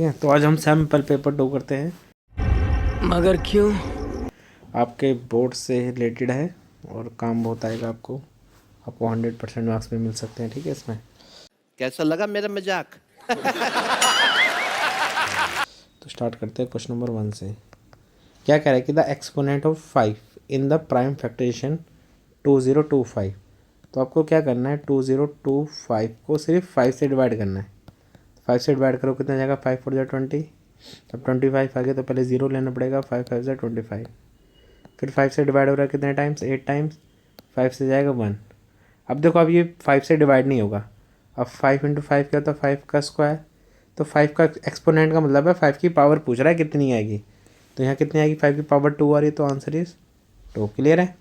ठीक है, तो आज हम सैम्पल पेपर 2 करते हैं। मगर क्यों? आपके बोर्ड से रिलेटेड है और काम बहुत आएगा आपको 100% मार्क्स भी मिल सकते हैं। ठीक है, इसमें कैसा लगा मेरा मजाक? तो स्टार्ट करते हैं क्वेश्चन नंबर 1 से। क्या कह रहा है कि the exponent of 5 in the prime factorization 2025। तो आपको क्या करना है, 2025 को सिर्फ 5 से डिवाइड करना है। 5 से डिवाइड करो कितना जाएगा, 5 4 20। अब 25 आ गया तो पहले 0 लेना पड़ेगा, 5 5 25। फिर 5 से डिवाइड हो रहा है कितने टाइम्स, 8 टाइम्स। 5 से जाएगा 1। अब देखो, अब ये 5 से डिवाइड नहीं होगा। अब 5 इंटू 5 क्या होता है, 5 का स्क्वायर। तो 5 का एक्सपोनेंट का मतलब है 5 की पावर पूछ रहा है कितनी आएगी। तो यहाँ कितनी आएगी, 5 की पावर 2 आ रही है, तो आंसर इज 2। क्लियर है।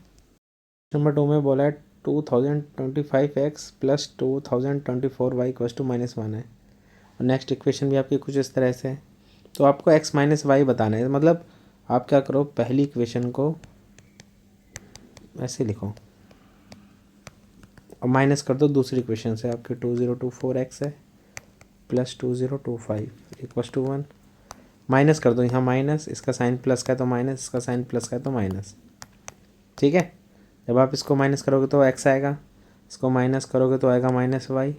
नंबर 2 में बोला है 2025x plus 2024y equals to -1 है। और नेक्स्ट इक्वेशन भी आपकी कुछ इस तरह से है। तो आपको x माइनस वाई बताना है। मतलब आप क्या करो, पहली इक्वेशन को ऐसे लिखो और माइनस कर दो दूसरी इक्वेशन से। आपके 2024x है प्लस 2025 इक्वल्स टू 1। माइनस कर दो, यहाँ माइनस, इसका साइन प्लस का है तो माइनस, इसका साइन प्लस का है तो माइनस। ठीक है, जब आप इसको माइनस करोगे तो x आएगा, इसको माइनस करोगे तो आएगा -y।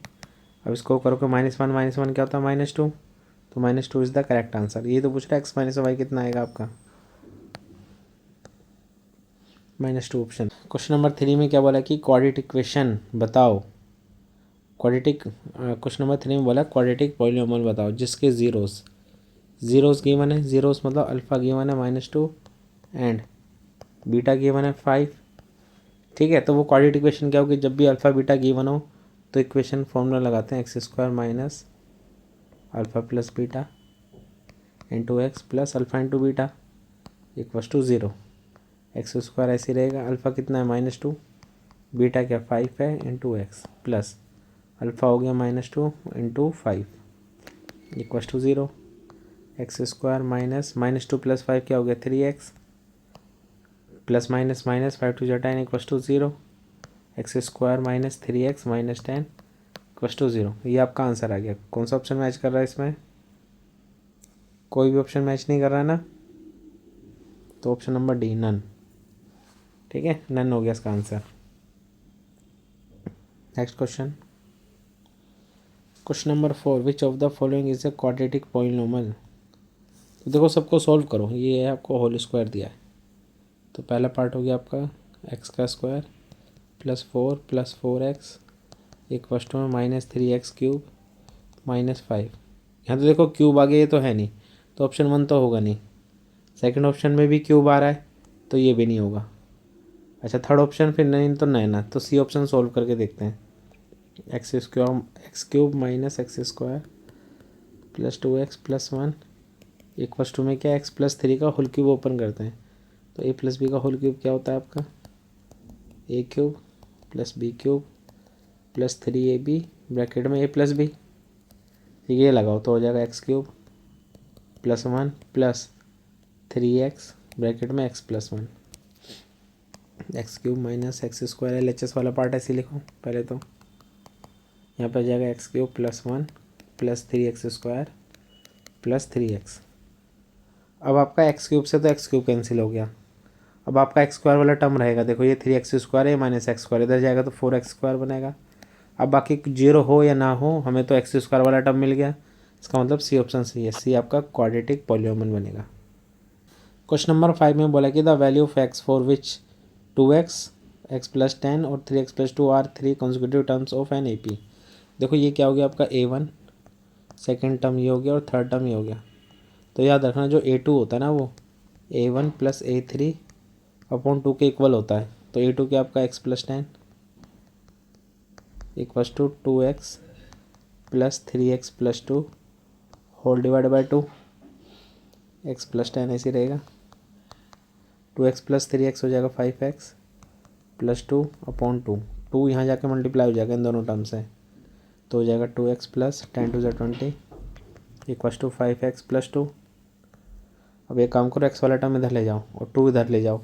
अब इसको करोगे -1 क्या होता है, -2। तो -2 इज़ द करेक्ट आंसर। ये तो पूछ रहा है x माइनस वाई कितना आएगा आपका, -2 ऑप्शन। क्वेश्चन नंबर 3 में क्या बोला कि क्वाड्रेटिक इक्वेशन बताओ। क्वाड्रेटिक क्वेश्चन नंबर 3 में बोला क्वाड्रेटिक पॉलिनोमियल बताओ जिसके जीरोस गिवन है। जीरोस मतलब अल्फ़ा गिवन है -2 एंड बीटा गिवन है 5। ठीक है, तो वो क्वाड्रेटिक इक्वेशन क्या होगी, जब भी अल्फ़ा बीटा गिवन हो तो इक्वेशन फॉर्मूला लगाते हैं x² minus alpha plus beta into x plus alpha into beta equals to 0। x² ऐसे रहेगा, अल्फ़ा कितना है -2, बीटा क्या 5 है इंटू एक्स प्लस अल्फ़ा हो गया -2 into 5 equals to 0। x² minus -2 plus 5 क्या हो गया 3x plus minus minus 5 2 10 equals to 0। x² minus 3x minus 10 equals to 0। ये आपका आंसर आ गया। कौन सा ऑप्शन मैच कर रहा है इसमें, कोई भी ऑप्शन मैच नहीं कर रहा है ना, तो ऑप्शन नंबर डी नन। ठीक है, नन हो गया इसका answer. Next question, question number 4, which of the following is a quadratic polynomial. तो देखो सबको सॉल्व करो, ये है आपको होल स्क्वायर दिया है। तो पहला पार्ट हो गया आपका एक्स का square plus 4 plus 4x equals to -3x³ -5। यहाँ तो देखो क्यूब आ गया, ये तो है नहीं, तो ऑप्शन 1 तो होगा नहीं। सेकंड ऑप्शन में भी क्यूब आ रहा है तो ये भी नहीं होगा। अच्छा, थर्ड ऑप्शन फिर नहीं तो नहीं ना, तो सी ऑप्शन सोल्व करके देखते हैं। x³ minus x² plus 2x plus 1 equals to में क्या x प्लस 3 का होल क्यूब ओपन करते हैं। तो a प्लस बी का होल क्यूब क्या होता है आपका, a³ plus b³ plus 3ab bracket में a प्लस बी। ये लगाओ तो हो जाएगा x³ plus 1 plus 3x bracket में x plus 1। x³ minus x² LHS वाला पार्ट ऐसे लिखो पहले। तो यहाँ पर जाएगा x³ plus 1 plus 3x² plus 3x। अब आपका x³ से तो x³ कैंसिल हो गया। अब आपका x² वाला टर्म रहेगा, देखो ये 3x² है -x², इधर जाएगा तो 4x² बनेगा। अब बाकी 0 हो या ना हो, हमें तो x² वाला टर्म मिल गया, इसका मतलब सी ऑप्शन सही है। सी आपका क्वाड्रेटिक पॉलिनोमियल बनेगा। क्वेश्चन नंबर 5 में बोला कि the value of x for which 2x x plus 10 और 3x plus 2 are 3 consecutive terms of an AP। देखो ये क्या हो गया आपका a1, सेकेंड टर्म ये हो गया और थर्ड टर्म ये हो गया। तो याद रखना जो a2 होता है ना वो a1 प्लस a3 अपॉन 2 के इक्वल होता है। तो a2 क्या आपका x plus 10 equals to 2x plus 3x plus 2 whole divide by 2, x plus 10 ऐसे रहेगा। 2x प्लस 3x हो जाएगा 5x प्लस 2 अपॉन 2। 2 यहाँ जाके मल्टीप्लाई हो जाएगा इन दोनों टर्म से, तो हो जाएगा 2x plus 10 to 20 equals to 5x plus 2। अब एक काम करो, x वाला टर्म इधर ले जाओ और 2 इधर ले जाओ,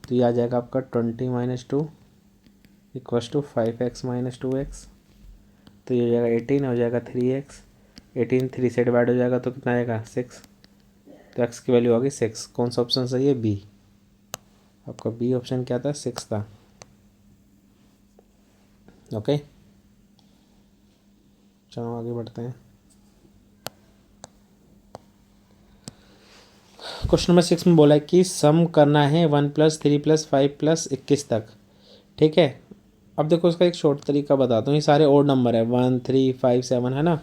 तो ये आ जाएगा आपका 20 minus 2 equals to 5x minus 2x। तो ये हो जाएगा 18, हो जाएगा 3x 18 3 से डिवाइड हो जाएगा तो कितना आएगा 6, तो x की वैल्यू होगी 6। कौन सा ऑप्शन सही है? बी। आपका बी ऑप्शन क्या था? 6 था। ओके, चलो आगे बढ़ते हैं। क्वेश्चन नंबर 6 में बोला है कि सम करना है 1 + 3 + 5 + 21 तक। ठीक है, अब देखो इसका एक शॉर्ट तरीका बताता हूँ। ये सारे ओड नंबर है, 1 3 5 7 है ना,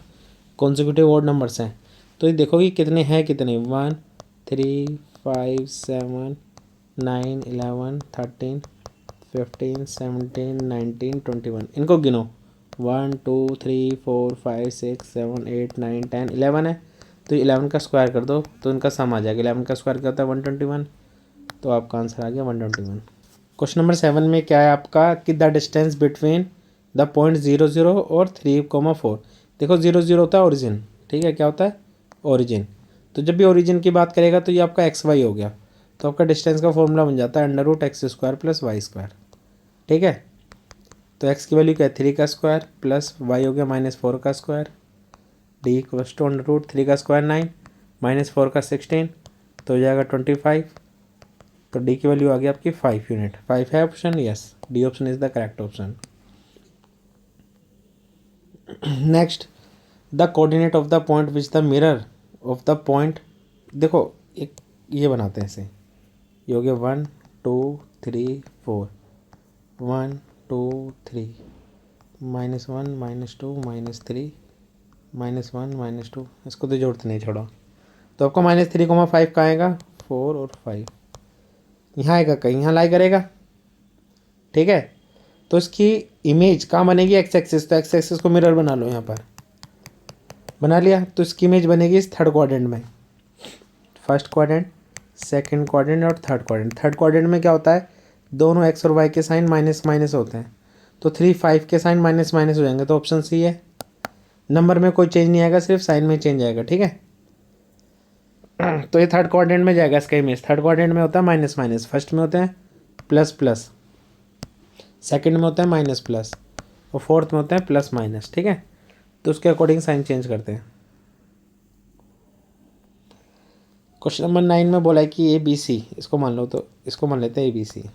कॉन्जिक्यूटिव ओड नंबर्स हैं। तो ये देखो कि कितने हैं, कितने 1 3 5 7 9 11 13 15 17 19 21। इनको गिनो, 1 2 3 4 5 6 7 8 9 10 11 है। तो 11 का स्क्वायर कर दो तो इनका सम आ जाएगा। 11 का स्क्वायर क्या होता है? 121। तो आपका आंसर आ गया 121। क्वेश्चन नंबर 7 में क्या है आपका कि the distance between the point 0 0 और 3, 4। देखो 0 0 होता है ओरिजिन, ठीक है, क्या होता है? ओरिजिन। तो जब भी ओरिजिन की बात करेगा तो ये आपका एक्स वाई हो गया, तो आपका डिस्टेंस का फॉर्मूला बन जाता है √x² + y²। ठीक है, तो x की वैल्यू क्या है? 3 का स्क्वायर प्लस y हो गया -4 का स्क्वायर। डी इक्वल्स टू √3 का स्क्वायर 9 -4 का 16, तो हो जाएगा 25। तो डी की वैल्यू आ गई आपकी 5 यूनिट। 5 है option, yes, D option is the correct option. Next, the coordinate of the point which the mirror of the point. देखो एक ये बनाते हैं ऐसे, ये हो गया 1 2 3 4, 1 2 3 -1 -2 -3 -1 -2, इसको तो जोड़ते नहीं, छोड़ो। तो आपको -3,5 का आएगा, 4 और 5 यहाँ आएगा, कहीं यहाँ लाई करेगा। ठीक है, तो इसकी इमेज कहाँ बनेगी? X axis. तो एक्स एक्सिस को मिरर बना लो, यहाँ पर बना लिया। तो इसकी इमेज बनेगी इस थर्ड क्वाड्रेंट में, फर्स्ट क्वाड्रेंट, सेकंड क्वाड्रेंट और थर्ड क्वाड्रेंट। थर्ड क्वाड्रेंट में क्या होता है? दोनों एक्स और वाई के साइन माइनस माइनस होते हैं, तो 3 5 के साइन माइनस माइनस हो जाएंगे। तो ऑप्शन सी है, नंबर में कोई चेंज नहीं आएगा, सिर्फ साइन में चेंज आएगा। ठीक है, तो ये थर्ड क्वाड्रेंट में जाएगा इसका इमेज। थर्ड क्वाड्रेंट में होता है माइनस माइनस, फर्स्ट में होते हैं प्लस प्लस, सेकंड में होता है माइनस प्लस, और फोर्थ में होता है प्लस माइनस। ठीक है, तो उसके अकॉर्डिंग साइन चेंज करते हैं। क्वेश्चन नंबर 9 में बोला है कि ABC, इसको मान लो, तो इसको मान लेते हैं ABC,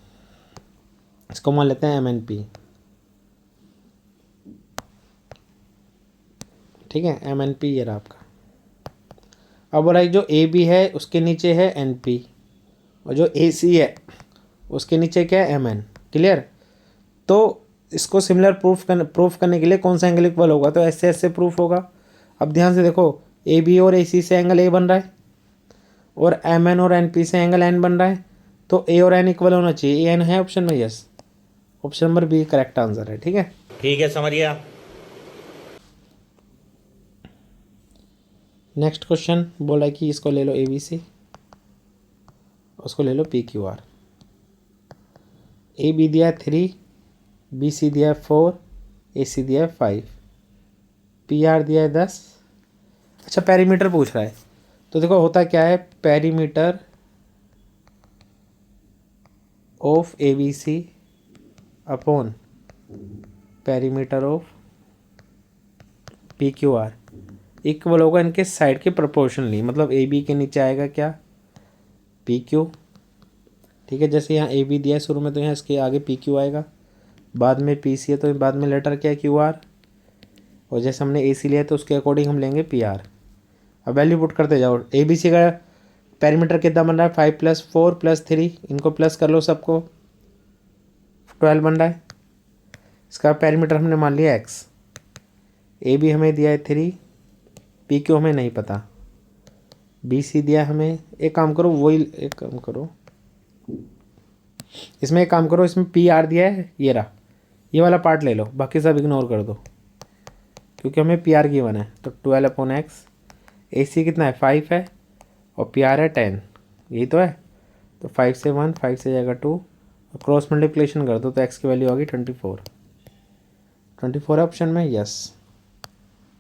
इसको मान लेते हैं MNP। ठीक है, MNP ये रहा आपका। अब बोला है जो AB है उसके नीचे है NP, और जो AC है उसके नीचे क्या है? MN। क्लियर? तो इसको सिमिलर प्रूफ करने के लिए कौन सा एंगल इक्वल होगा? तो ऐसे ऐसे प्रूफ होगा। अब ध्यान से देखो, AB और AC से एंगल A बन रहा है, और MN और NP से एंगल N बन रहा है, तो A और N इक्वल होना चाहिए। N है ऑप्शन में, yes, option number B correct answer है। ठीक है, ठीक है, समझ गया। नेक्स्ट क्वेश्चन बोला है कि इसको ले लो ABC, उसको ले लो PQR। AB दिया है 3, BC दिया है 4, AC दिया है 5, PR दिया है 10। अच्छा, पेरीमीटर पूछ रहा है, तो देखो होता क्या है, perimeter of ABC upon perimeter of PQR equal होगा इनके साइड के प्रोपोर्शनली। मतलब AB के नीचे आएगा क्या? PQ। ठीक है, जैसे यहाँ AB दिया है शुरू में, तो यहाँ इसके आगे PQ आएगा, बाद में PC है तो बाद में लेटर क्या है? QR। और जैसे हमने AC लिया है तो उसके अकॉर्डिंग हम लेंगे PR। अब वैल्यू पुट करते जाओ। ABC का पेरीमीटर कितना बन रहा है? 5 + 4 + 3, इनको प्लस कर लो सबको, 12 बन रहा है। इसका पेरीमीटर हमने मान लिया X। AB हमें दिया है 3, PQ हमें नहीं पता, BC दिया हमें। एक काम करो, वही एक काम करो, इसमें एक काम करो, इसमें PR दिया है, ये रहा, ये वाला पार्ट ले लो, बाकी सब इग्नोर कर दो, क्योंकि हमें PR गिवन है। तो 12/x। AC कितना है? 5 है, और PR है 10, यही तो है। तो 5 से 1, 5 से जाएगा 2, और क्रॉस मल्टीप्लिकेशन कर दो तो x की वैल्यू आ गई 24। 24 है ऑप्शन में, yes,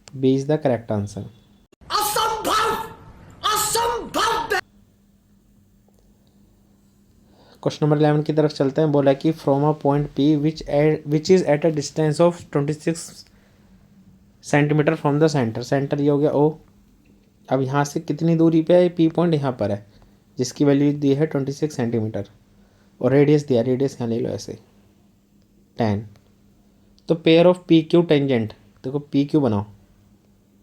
B is the correct answer. Question number 11 की तरफ चलते हैं। बोला कि from a point P which is at a distance of 26 centimetre from the centre, centre ये हो गया ओ। अब यहाँ से कितनी दूरी पे है, पी पॉइंट यहाँ पर है जिसकी वैल्यू दी है 26 सेंटीमीटर, और रेडियस दिया, रेडियस यहाँ ले लो ऐसे 10। तो pair of P Q tangent, देखो पी क्यू बनाओ,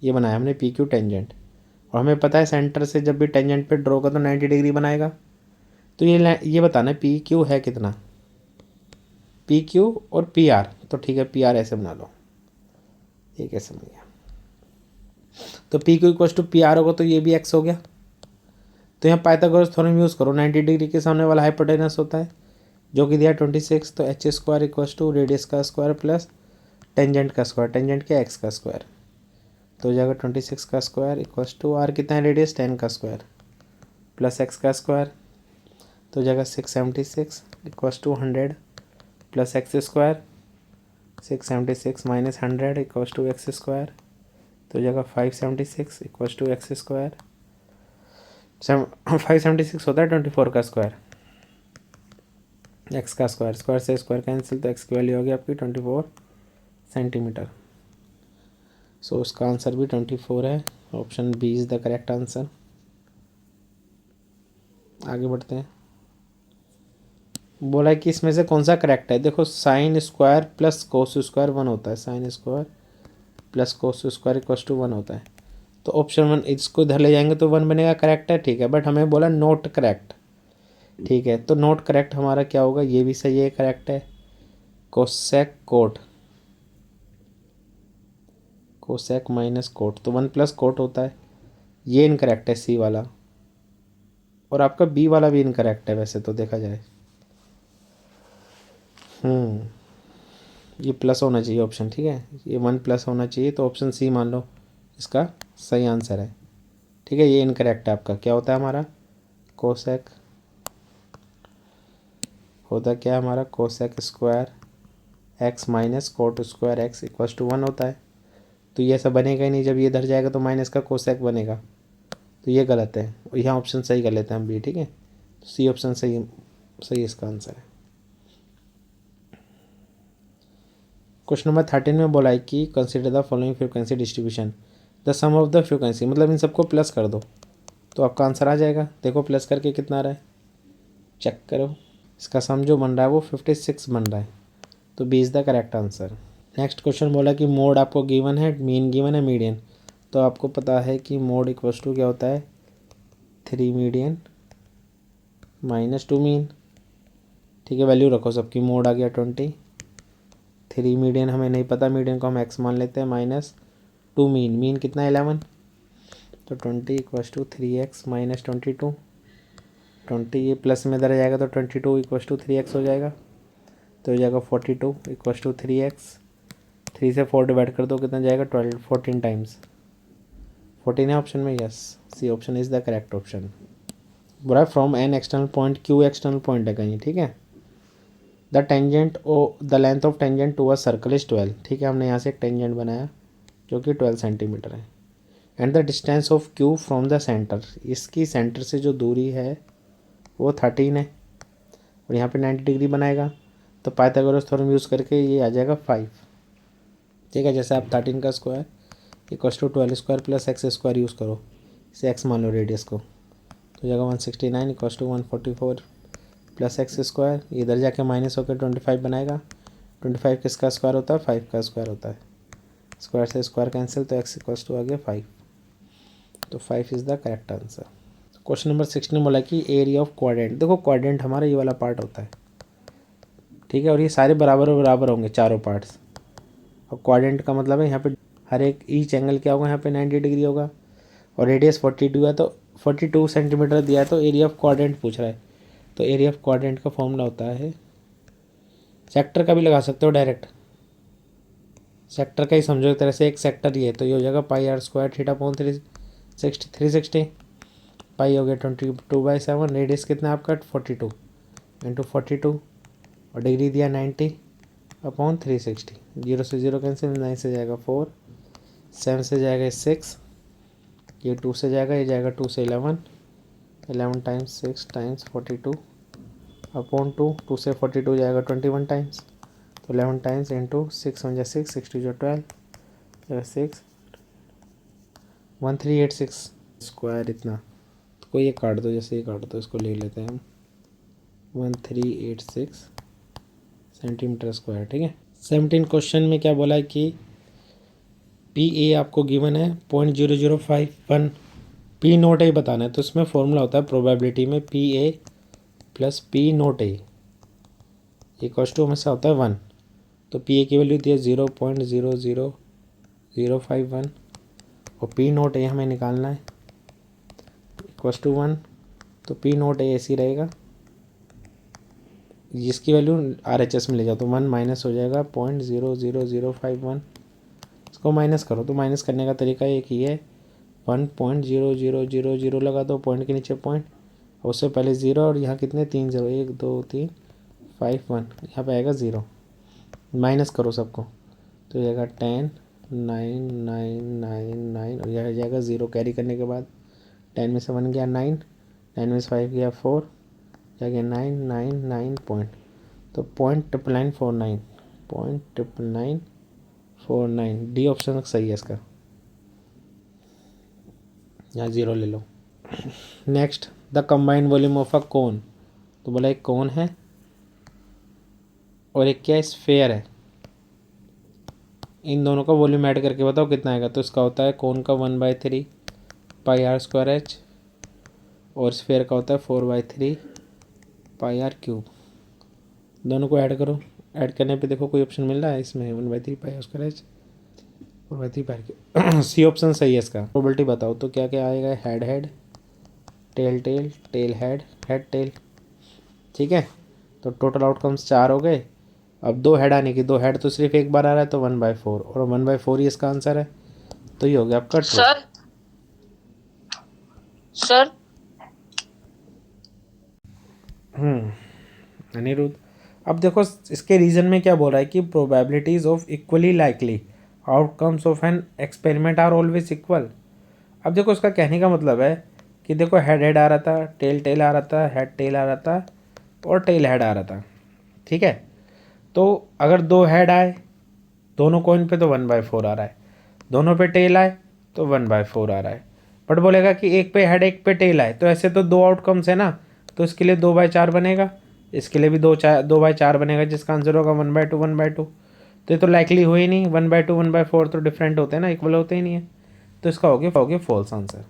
ये बनाया हमने पी क्यू टेंजेंट, और हमें पता है सेंटर से जब भी टेंजेंट पे ड्रॉ कर तो 90 डिग्री बनाएगा। तो ये बताना पी क्यू है कितना, पी क्यू और पी आर। तो ठीक है, पी आर ऐसे बना लो, ये कैसे बन गया। तो P Q equal to P R होगा, तो ये भी एक्स हो गया। तो यहाँ पाइथागोरस थ्योरम यूज़ करो, 90 डिग्री के सामने वाला हाइपोटेनस होता है जो कि दिया 26, तो H square equal to radius का स्क्वायर प्लस टेंजेंट का स्क्वायर, टेंजेंट के एक्स का स्क्वायर, तो हो जाएगा 26 का स्क्वायर इक्वल टू आर कितना है रेडियस 10 का स्क्वायर प्लस एक्स का स्क्वायर, तो हो जाएगा 676 equal to 100 plus x square, 676 minus 100 equal to x square, तो हो जाएगा 576 इक्वल टू एक्स स्क्वायर। 576 होता है 24 का स्क्वायर, एक्स का स्क्वायर, स्क्वायर से स्क्वायर कैंसिल, तो एक्स की वैल्यू होगी आपकी 24 सेंटीमीटर। सो उसका आंसर भी 24 है, option B is the correct answer. आगे बढ़ते हैं। बोला है कि इसमें से कौन सा करेक्ट है, देखो sine square plus cos square 1 होता है, sine square plus cos square equal to 1 होता है। तो ऑप्शन 1 इसको इधर ले जाएंगे तो 1 बनेगा, करेक्ट है, ठीक है। बट हमें बोला नोट करेक्ट, ठीक है। तो नोट करेक्ट हमारा क्या होगा, ये भी सही है, करेक्ट है। Cosec cot, cosec minus cot, तो 1 प्लस कोट होता है, ये इनकरेक्ट है सी वाला, और आपका बी वाला भी इनकरेक्ट है वैसे तो देखा जाए। ये प्लस होना चाहिए ऑप्शन, ठीक है, ये 1 प्लस होना चाहिए, तो ऑप्शन सी मान लो इसका सही आंसर है, ठीक है। ये इनकरेक्ट है आपका, क्या होता है हमारा कोसेक, होता क्या है हमारा cosec square x minus cot square x equals to 1 होता है। तो ये सब बनेगा ही नहीं, जब ये इधर जाएगा तो माइनस का कोसेक बनेगा, तो ये गलत है, और यहाँ ऑप्शन सही कर लेते हैं हम भी, ठीक है। तो सी ऑप्शन सही, सही इसका आंसर है। क्वेश्चन नंबर 13 में बोला है कि consider the following frequency distribution, the sum of the frequency, मतलब इन सबको प्लस कर दो तो आपका आंसर आ जाएगा। देखो प्लस करके कितना आ रहा है, चेक करो। इसका सम जो बन रहा है वो 56 बन रहा है, तो B is the correct answer. Next question बोला कि मोड आपको गिवन है, मीन गिवन है, मीडियन, तो आपको पता है कि मोड इक्वल्स टू क्या होता है 3 मीडियन माइनस 2 मीन, ठीक है। वैल्यू रखो सबकी, मोड आ गया 20, 3 मीडियन हमें नहीं पता, मीडियन को हम एक्स मान लेते हैं, माइनस 2 मीन, मीन कितना 11, तो 20 इक्वल्स टू 3x माइनस 22, 20 ये प्लस में इधर आ जाएगा तो 22 इक्वल्स टू 3x हो जाएगा, तो हो जाएगा 42 इक्वल्स टू 3x, 3 से 4 डिवाइड कर दो कितना जाएगा 12, 14 टाइम्स, 14 है ऑप्शन में, yes C option is the correct option. बोला from an external point, Q external point है कहीं, ठीक है। The tangent oh the length of tangent to a circle is 12, ठीक है। हमने यहाँ से एक टेंजेंट बनाया जो कि 12 सेंटीमीटर है। And the distance of Q from the centre, इसकी सेंटर से जो दूरी है वो 13 है, और यहाँ पे 90 डिग्री बनाएगा, तो पाइथागोरस थ्योरम यूज़ करके ये आ जाएगा 5, ठीक है। जैसे आप 13 का square equals to 12 square plus x square use करो, इसे एक्स मान लो रेडियस को, तो जाएगा 169 equals to 144 plus x square, इधर जाके माइनस होकर 25 बनाएगा, 25 किसका स्क्वायर होता है 5 का स्क्वायर होता है, स्क्वायर से स्क्वायर कैंसिल, तो एक्स इक्वल्स टू आ गया 5, तो 5 is the correct answer. Question number 16 बोला कि एरिया ऑफ क्वाड्रेंट, देखो क्वाड्रेंट हमारा ये वाला पार्ट होता है, ठीक है, और ये सारे बराबर बराबर होंगे चारों पार्ट्स। और क्वाड्रेंट का मतलब है यहाँ पे हर एक ईच एंगल क्या होगा, यहाँ पे 90 डिग्री होगा, और रेडियस 42 है, तो 42 सेंटीमीटर दिया है, तो एरिया ऑफ क्वाड्रेंट पूछ रहा है। तो एरिया ऑफ क्वाड्रेंट का फॉर्मूला होता है, सेक्टर का भी लगा सकते हो डायरेक्ट, सेक्टर का ही समझो एक तरह से, एक सेक्टर ये है, तो ये हो जाएगा पाई आर स्क्वायर थीटा अपॉन 360, पाई हो गया 22/7, रेडियस कितना है आपका 42 इंटू 42, और डिग्री दिया 90 अपॉन 360, 0 से 0 कैंसिल, 9 से जाएगा 4, 7 से जाएगा 6, ये 2 से जाएगा, ये जाएगा 2 से 11, 11 टाइम्स 6 टाइम्स 42 अपॉन 2, 2 से 42 जाएगा 21 टाइम्स, तो 11 टाइम्स इंटू 6 1 6, 6 2 12, 6 1386 स्क्वायर इतना, तो कोई ये काट दो, जैसे ये काट दो, इसको ले लेते हैं हम 1386 सेंटीमीटर स्क्वायर। ठीक है। 17 क्वेश्चन में क्या बोला है कि पी ए आपको गिवन है 0.0051, पी नोट ए बताना है। तो इसमें फॉर्मूला होता है प्रोबेबिलिटी में P A plus P not A equals to हमेशा होता है 1। तो पी ए की वैल्यू दी है 0.00051 और पी नोट ए हमें निकालना है इक्वल्स टू 1। तो पी नोट ए ऐसी रहेगा, जिसकी वैल्यू RHS में ले जाओ तो 1 माइनस हो जाएगा 0.00051। इसको माइनस करो तो माइनस करने का तरीका एक ही है, 1.0000 लगा दो, पॉइंट के नीचे पॉइंट, और उससे पहले ज़ीरो, और यहाँ कितने 3 0, 1 2 3 5 1, यहाँ पे आएगा 0। माइनस करो सबको तो जाएगा 10 9 9 9 9 और यह जाएगा 0। कैरी करने के बाद 10 में से 1 गया 9, 9 में से 5 गया 4, जाएगा 9 9 9 पॉइंट। तो 0.99949 0.99949, डी ऑप्शन सही है इसका, यहाँ 0 ले लो। Next, the combined volume of a cone. तो बोला एक कोन है और एक क्या स्फेयर है, इन दोनों का वॉल्यूम ऐड करके बताओ कितना आएगा। तो इसका होता है कोन का 1/3 पाई आर स्क्वायर एच, और स्फेयर का होता है 4/3 पाई आर क्यूब। दोनों को ऐड करो, ऐड करने पे देखो कोई ऑप्शन मिल रहा है इसमें 1/3 pi r square h 4/3 pi cube. C option सही है इसका। प्रोबेबिलिटी बताओ तो क्या क्या आएगा, head head, tail tail, tail head, head tail. ठीक है। तो टोटल आउटकम्स 4 हो गए। अब 2 हेड आने की, 2 हेड तो सिर्फ एक बार आ रहा है तो 1/4, और 1/4 ही इसका आंसर है। तो ये हो गया आपका ट्रू। सर अनिरुद्ध, अब देखो इसके रीजन में क्या बोल रहा है कि probabilities of equally likely outcomes of an experiment are always equal. अब देखो इसका कहने का मतलब है कि देखो हेड हेड आ रहा था, टेल टेल आ रहा था, हेड टेल आ रहा था, और टेल हेड आ रहा था। ठीक है। तो अगर 2 हेड आए दोनों कॉइन पे तो 1/4 आ रहा है, दोनों पे टेल आए तो 1/4 आ रहा है। बट बोलेगा कि एक पे हेड एक पे टेल आए, तो ऐसे तो 2 आउटकम्स है ना, तो इसके लिए 2/4 बनेगा, इसके लिए भी 2/4 बनेगा, जिसका आंसर होगा 1/2 1/2। तो ये तो लाइकली हुई ही नहीं, 1/2 1/4 तो डिफरेंट होते हैं ना, इक्वल होते ही नहीं है। तो इसका हो गया फॉल्स आंसर।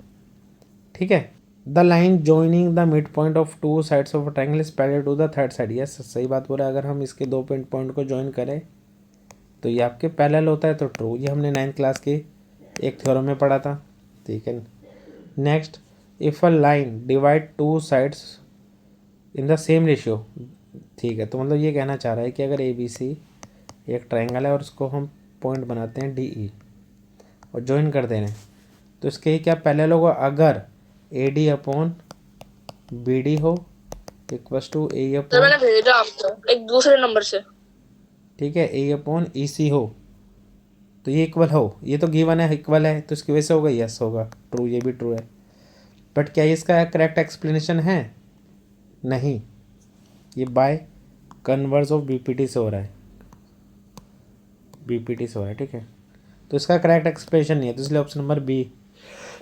ठीक है। The line joining the mid point of 2 sides of a triangle is parallel to the third side. Yes, सही बात बोला। अगर हम इसके 2 पॉइंट को ज्वाइन करें तो ये आपके पैरेलल होता है, तो ट्रू। ये हमने 9th क्लास की एक थ्योरम में पढ़ा था। ठीक है। Next, if a line divide 2 sides in the same ratio. ठीक है। तो मतलब ये कहना चाह रहा है कि अगर ABC एक ट्रायंगल है और उसको हम पॉइंट बनाते हैं DE और ज्वाइन कर दे रहे हैं, तो इसके ही क्या पैरेलल होगा, अगर AD अपॉन BD हो equals to AE sir upon, मैंने भेजा आपको एक दूसरे नंबर से। ठीक है, AE अपॉन EC हो, तो ये इक्वल हो। ये तो गिवन है इक्वल है, तो इसकी वजह से होगा यस होगा, ट्रू। ये भी ट्रू है। बट क्या इसका करेक्ट एक्सप्लेनेशन है? नहीं, ये बाय कन्वर्स ऑफ BPT से हो रहा है, BPT से हो रहा है। ठीक है। तो इसका करेक्ट एक्सप्लेनेशन नहीं है, तो इसलिए option number B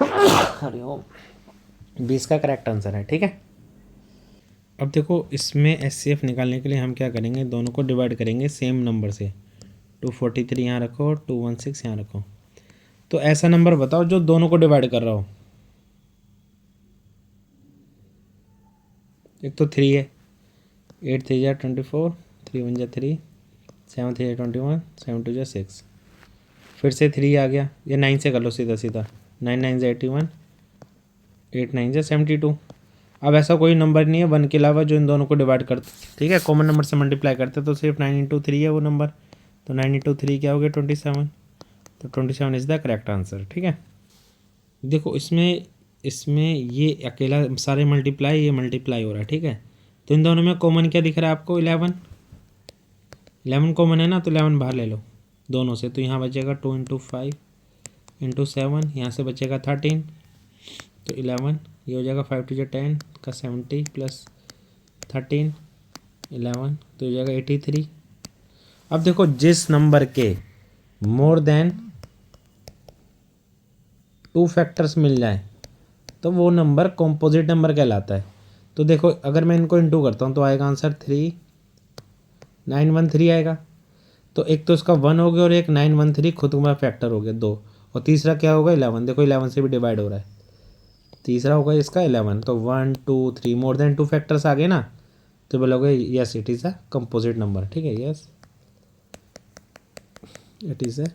Hariom B इसका करेक्ट आंसर है। ठीक है। अब देखो इसमें SCF निकालने के लिए हम क्या करेंगे, दोनों को डिवाइड करेंगे सेम नंबर से। 243 यहाँ रखो और 216 यहाँ रखो। तो ऐसा नंबर बताओ जो दोनों को डिवाइड कर रहा हो। एक तो 3 है, 8 3 जा 24, 3 1 जा 3, 7 3 जा 21, 7 2 जा 6। फिर से 3 आ गया, ये 9 से कर लो सीधा सीधा, 9 9 जा 81, 8 9 जा 72। अब ऐसा कोई नंबर नहीं है 1 के अलावा जो इन दोनों को डिवाइड करते। ठीक है। कॉमन नंबर से मल्टीप्लाई करते तो सिर्फ 9 × 3 है वो नंबर, तो 9 × 3 क्या हो गया 27। तो 27 इज़ द करेक्ट आंसर। ठीक है। देखो इसमें ये अकेला सारे मल्टीप्लाई, ये मल्टीप्लाई हो रहा है। ठीक है। तो इन दोनों में कॉमन क्या दिख रहा है आपको, 11 कॉमन है ना, तो 11 बाहर ले लो दोनों से। तो यहाँ बचेगा 2 × 5 × 7, यहाँ से बचेगा 13, तो 11, ये हो जाएगा 5 2 10 का 70 प्लस 13 11, तो हो जाएगा 83। अब देखो जिस नंबर के मोर देन 2 फैक्टर्स मिल जाए तो वो नंबर कॉम्पोजिट नंबर कहलाता है। तो देखो अगर मैं इनको इंटू करता हूँ तो आएगा आंसर 3913 आएगा। तो एक तो इसका 1 हो गया और एक 913 खुद का फैक्टर हो गया 2, और तीसरा क्या होगा 11। देखो 11 से भी डिवाइड हो रहा है, तीसरा होगा इसका 11। तो 1 2 3 मोर देन 2 फैक्टर्स आ गए ना, तो बोलोगे yes it is a composite number. ठीक है, yes it is a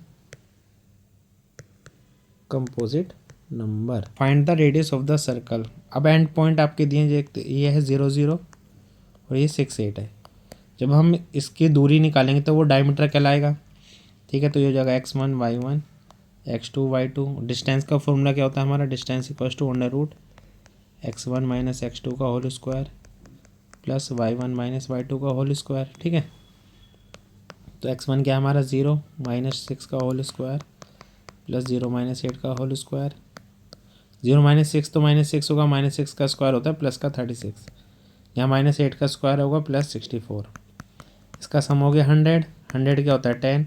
composite number. Find the radius of the circle. अब एंड पॉइंट आपके दिए, ये है 0 0 और ये 6 8 है। जब हम इसकी दूरी निकालेंगे तो वो डायमीटर कहलाएगा। ठीक है, तो ये हो जाएगा x1 y1 x2 y2। Distance का फॉर्मूला क्या होता है हमारा, distance equals to √x1 minus x2 का whole square plus y1 minus y2 का होल स्क्वायर। ठीक है, तो x1 क्या है हमारा 0 माइनस 6 का होल स्क्वायर प्लस 0 माइनस 8 का होल स्क्वायर। 0 माइनस 6 तो माइनस 6 होगा, माइनस 6 का स्क्वायर होता है प्लस का 36, यहाँ माइनस 8 का स्क्वायर होगा प्लस 64। इसका सम हो गया 100, 100 क्या होता है 10,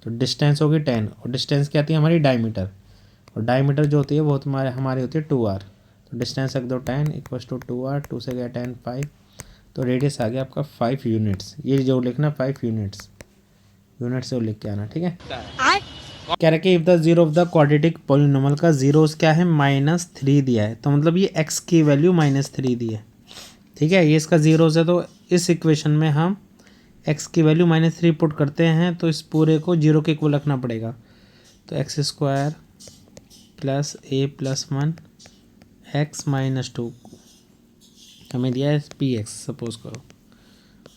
तो डिस्टेंस होगी 10, और डिस्टेंस क्या आती है हमारी डायमीटर, और डायमीटर जो होती है वो हमारी होती है 2r। तो डिस्टेंस रख दो 10 इक्वल्स टू 2r, 2 से गया 10 5, तो रेडियस आ गया आपका 5 यूनिट्स। ये जो लिखना 5 यूनिट्स, यूनिट से वो लिख के आना। ठीक है, कह रहा है कि if the zero of the quadratic polynomial का जीरोस क्या है -3 दिया है, तो मतलब ये x की वैल्यू -3 दी है। ठीक है, ये इसका जीरोस है, तो इस इक्वेशन में हम x की वैल्यू -3 पुट करते हैं, तो इस पूरे को जीरो के इक्वल रखना पड़ेगा। तो x² plus a plus 1 x minus 2 हमें दिया है px। सपोज करो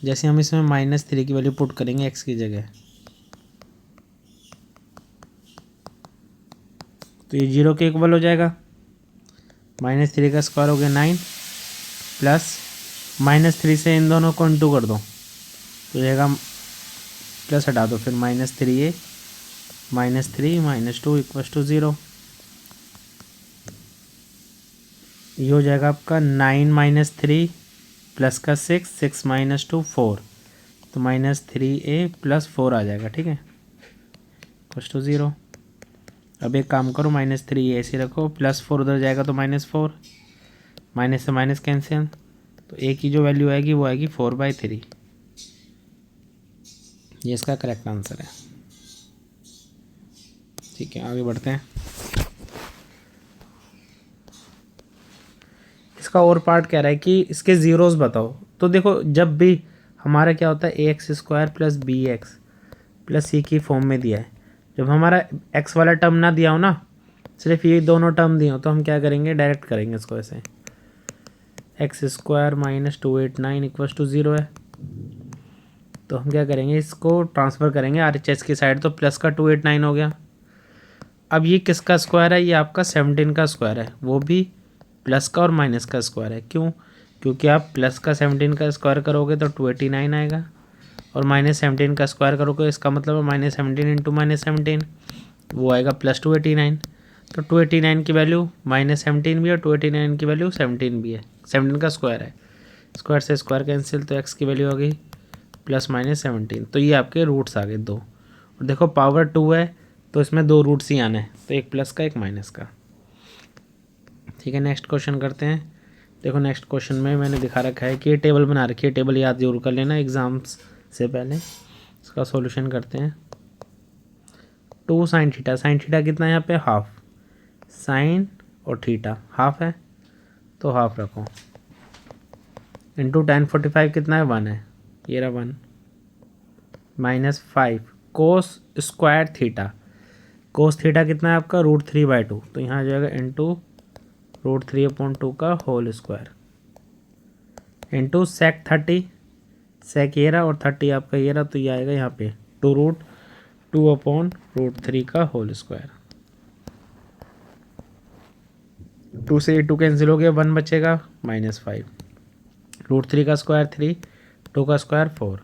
जैसे हम इसमें -3 की वैल्यू पुट करेंगे x की जगह, तो ये जीरो के इक्वल हो जाएगा। -3 का स्क्वायर हो गया 9 प्लस -3 से इन दोनों को इंटू कर दो तो जाएगा, प्लस हटा दो फिर -3a -3 -2 इक्वल्स टू 0। ये हो जाएगा आपका 9 -3 प्लस का 6 6 -2 4, तो -3a प्लस 4 आ जाएगा। ठीक है, इक्वल्स टू 0। अब एक काम करो -3 ऐसे रखो, +4 उधर जाएगा तो -4, माइनस से माइनस कैंसिल, तो ए की जो वैल्यू आएगी वो आएगी 4/3। ये इसका करेक्ट आंसर है। ठीक है, आगे बढ़ते हैं। इसका और पार्ट कह रहा है कि इसके ज़ीरोस बताओ। तो देखो जब भी हमारा क्या होता है ax² plus bx plus c की फॉर्म में दिया है, जब हमारा x वाला टर्म ना दिया हो ना, सिर्फ ये दोनों टर्म दिए हो, तो हम क्या करेंगे डायरेक्ट करेंगे इसको ऐसे, x² माइनस 289 इक्वल्स टू 0 है, तो हम क्या करेंगे इसको ट्रांसफ़र करेंगे RHS की साइड, तो प्लस का 289 हो गया। अब ये किसका स्क्वायर है, ये आपका 17 का स्क्वायर है, वो भी प्लस का और माइनस का स्क्वायर है। क्यों, क्योंकि आप प्लस का 17 का स्क्वायर करोगे तो 289 आएगा, और -17 का स्क्वायर करोगे इसका मतलब है -17 इंटू -17 वो आएगा +289। तो 289 की वैल्यू -17 भी है और 289 की वैल्यू 17 भी है, 17 का स्क्वायर है, स्क्वायर से स्क्वायर कैंसिल, तो x की वैल्यू आ गई +-17। तो ये आपके रूट्स आ गए 2, और देखो पावर 2 है तो इसमें 2 रूट्स ही आने हैं, तो एक प्लस का एक माइनस का। ठीक है, नेक्स्ट क्वेश्चन करते हैं। देखो नेक्स्ट क्वेश्चन में मैंने दिखा रखा है कि ये टेबल बना रखी है, टेबल याद जरूर कर लेना एग्जाम्स से पहले। इसका सॉल्यूशन करते हैं। 2 sin थीटा, साइन थीटा कितना है यहाँ पे हाफ, साइन और थीटा हाफ है तो हाफ रखो, इंटू tan45 कितना है 1 है, ये रहा 1, -5 cos square theta, cos theta कितना है आपका √3/2, तो यहाँ आ जाएगा इंटू √3/2 का whole square, into sec 30, sec ये रहा और 30 आपका ये रहा, तो ये आएगा यहाँ पे 2√2/√3 का होल स्क्वायर। 2 से 2 कैंसिल हो गया, 1 बचेगा -5, √3 का स्क्वायर 3, 2 का स्क्वायर 4,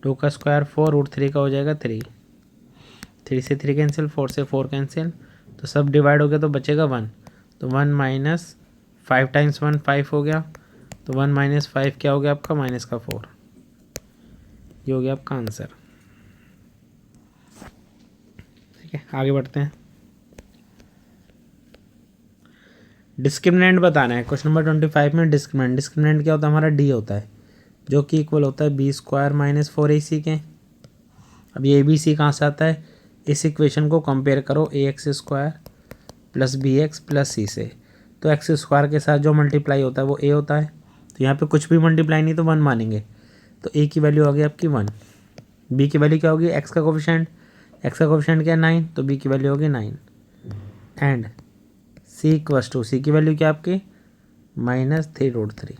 2 का स्क्वायर 4, √3 का हो जाएगा 3, 3 से 3 कैंसिल, 4 से 4 कैंसिल, तो सब डिवाइड हो गया तो बचेगा 1, तो 1 - 5 टाइम्स 1 5 हो गया, तो 1 - 5 क्या हो गया आपका -4, ये हो गया आपका आंसर। ठीक है, आगे बढ़ते हैं। डिस्क्रिमिनेंट बताना है क्वेश्चन नंबर 25 में। डिस्क्रिमिनेंट क्या होता है हमारा, डी होता है, जो कि इक्वल होता है बी स्क्वायर माइनस 4ac के। अब ये बी सी कहाँ से आता है, इस इक्वेशन को कंपेयर करो a x square plus b x plus c से। तो एक्स स्क्वायर के साथ जो मल्टीप्लाई होता है वो ए होता है, तो यहाँ पे कुछ भी मल्टीप्लाई नहीं तो 1 मानेंगे, तो ए की वैल्यू आ गई आपकी 1। बी की वैल्यू क्या होगी, एक्स का कोफिशिएंट, एक्स का कोफिशिएंट क्या है 9, तो बी की वैल्यू होगी 9। एंड सी इक्वस टू, सी की वैल्यू क्या आपकी -3√3।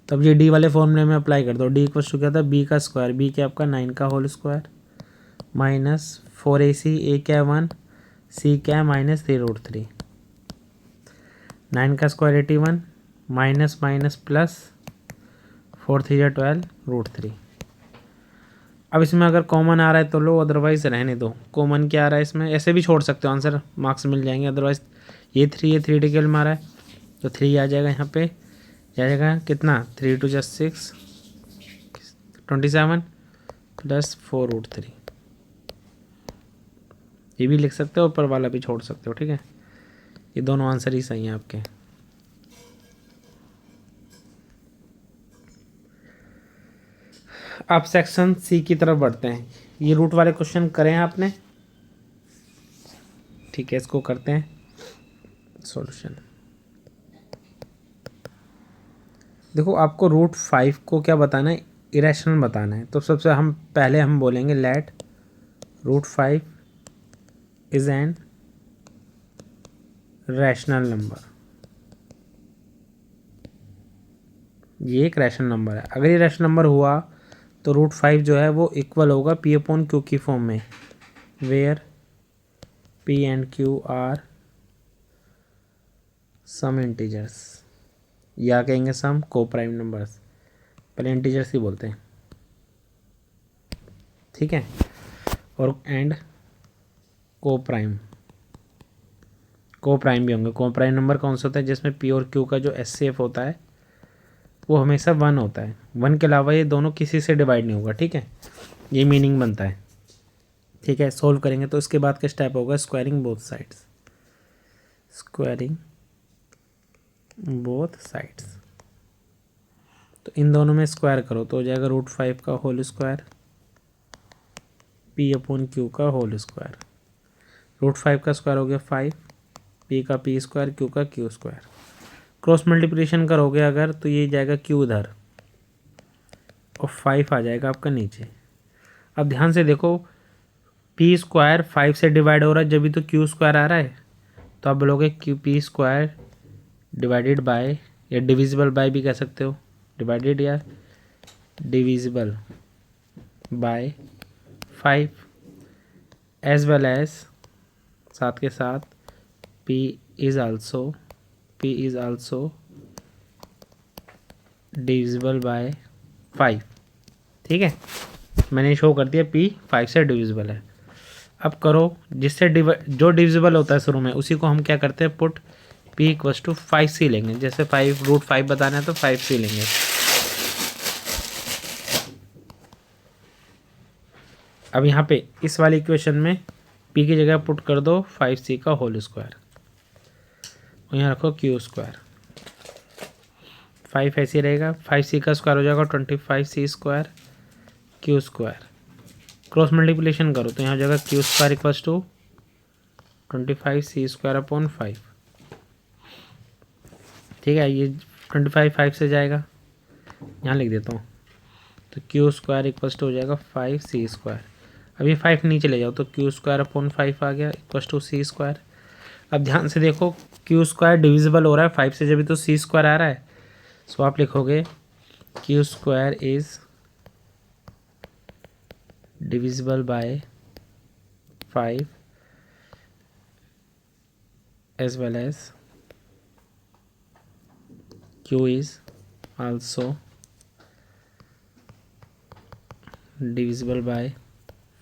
तब ये डी वाले फॉर्मूले में अप्लाई कर दो। डी इक्वस टू क्या था, बी का स्क्वायर, बी क्या आपका 9 का होल स्क्वायर -4ac, ए क्या 1, सी क्या -3√3। 9 का स्क्वायर 81, माइनस माइनस प्लस 4 3 12√3। अब इसमें अगर कॉमन आ रहा है तो लो, अदरवाइज रहने दो। कॉमन क्या आ रहा है इसमें, ऐसे भी छोड़ सकते हो, आंसर मार्क्स मिल जाएंगे। अदरवाइज ये 3 डिकेल में आ रहा है तो 3 आ जाएगा यहाँ पे, जाएगा कितना 3 2 6 27 प्लस 4√3। ये भी लिख सकते हो, ऊपर वाला भी छोड़ सकते हो, ठीक है। ये दोनों आंसर ही सही हैं आपके। अब सेक्शन सी की तरफ बढ़ते हैं। ये रूट वाले क्वेश्चन करें आपने, ठीक है, इसको करते हैं सॉल्यूशन। देखो आपको √5 को क्या बताना है, इरेशनल बताना है। तो सबसे पहले हम बोलेंगे let √5 is an rational number. ये एक रैशनल नंबर है। अगर ये रैशनल नंबर हुआ तो √5 जो है वो इक्वल होगा P/Q की फॉर्म में, where P and Q are some integers, या कहेंगे सम को प्राइम नंबर्स, पहले इंटीजर्स ही बोलते हैं, ठीक है। और एंड को प्राइम भी होंगे। को प्राइम नंबर कौन सा होता है, जिसमें P और Q का जो SCF होता है वो हमेशा 1 होता है। 1 के अलावा ये दोनों किसी से डिवाइड नहीं होगा, ठीक है। ये मीनिंग बनता है, ठीक है। सोल्व करेंगे तो इसके बाद का स्टेप होगा squaring both sides, squaring both sides. तो इन दोनों में स्क्वायर करो तो हो जाएगा √5 का होल स्क्वायर P/Q का होल स्क्वायर। √5 का स्क्वायर हो गया 5, P का P स्क्वायर, Q का Q स्क्वायर। क्रॉस मल्टीप्लिकेशन करोगे अगर तो ये जाएगा Q उधर और 5 आ जाएगा आपका नीचे। अब ध्यान से देखो, P स्क्वायर 5 से डिवाइड हो रहा है, जब भी तो Q स्क्वायर आ रहा है, तो आप बोलोगे P स्क्वायर डिवाइडेड बाय, या डिविजिबल बाय भी कह सकते हो, डिवाइडेड या divisible by 5, as well as साथ के साथ P is also divisible by 5, ठीक है। मैंने शो कर दिया P 5 से डिविजिबल है। अब करो, जिससे जो डिविजिबल होता है शुरू में उसी को हम क्या करते हैं, put P equals to 5c लेंगे। जैसे 5√5 बताना है तो 5c लेंगे। अब यहाँ पे इस वाली इक्वेशन में P की जगह पुट कर दो 5c का होल स्क्वायर, और यहाँ रखो Q स्क्वायर। 5 ऐसे रहेगा, 5c का स्क्वायर हो जाएगा 25c square Q square. Cross multiplication करो तो यहाँ हो जाएगा Q square equals to 25c square upon 5, ठीक है। ये 25 5 से जाएगा, यहाँ लिख देता हूँ, तो Q स्क्वायर इक्वस टू हो जाएगा 5c स्क्वायर। अब ये 5 नीचे ले जाओ तो Q स्क्वायर अपॉन 5 आ गया इक्वस टू c स्क्वायर। अब ध्यान से देखो, Q स्क्वायर डिविजिबल हो रहा है 5 से, जब भी तो c स्क्वायर आ रहा है, सो आप लिखोगे Q square is divisible by 5 as well as Q is also divisible by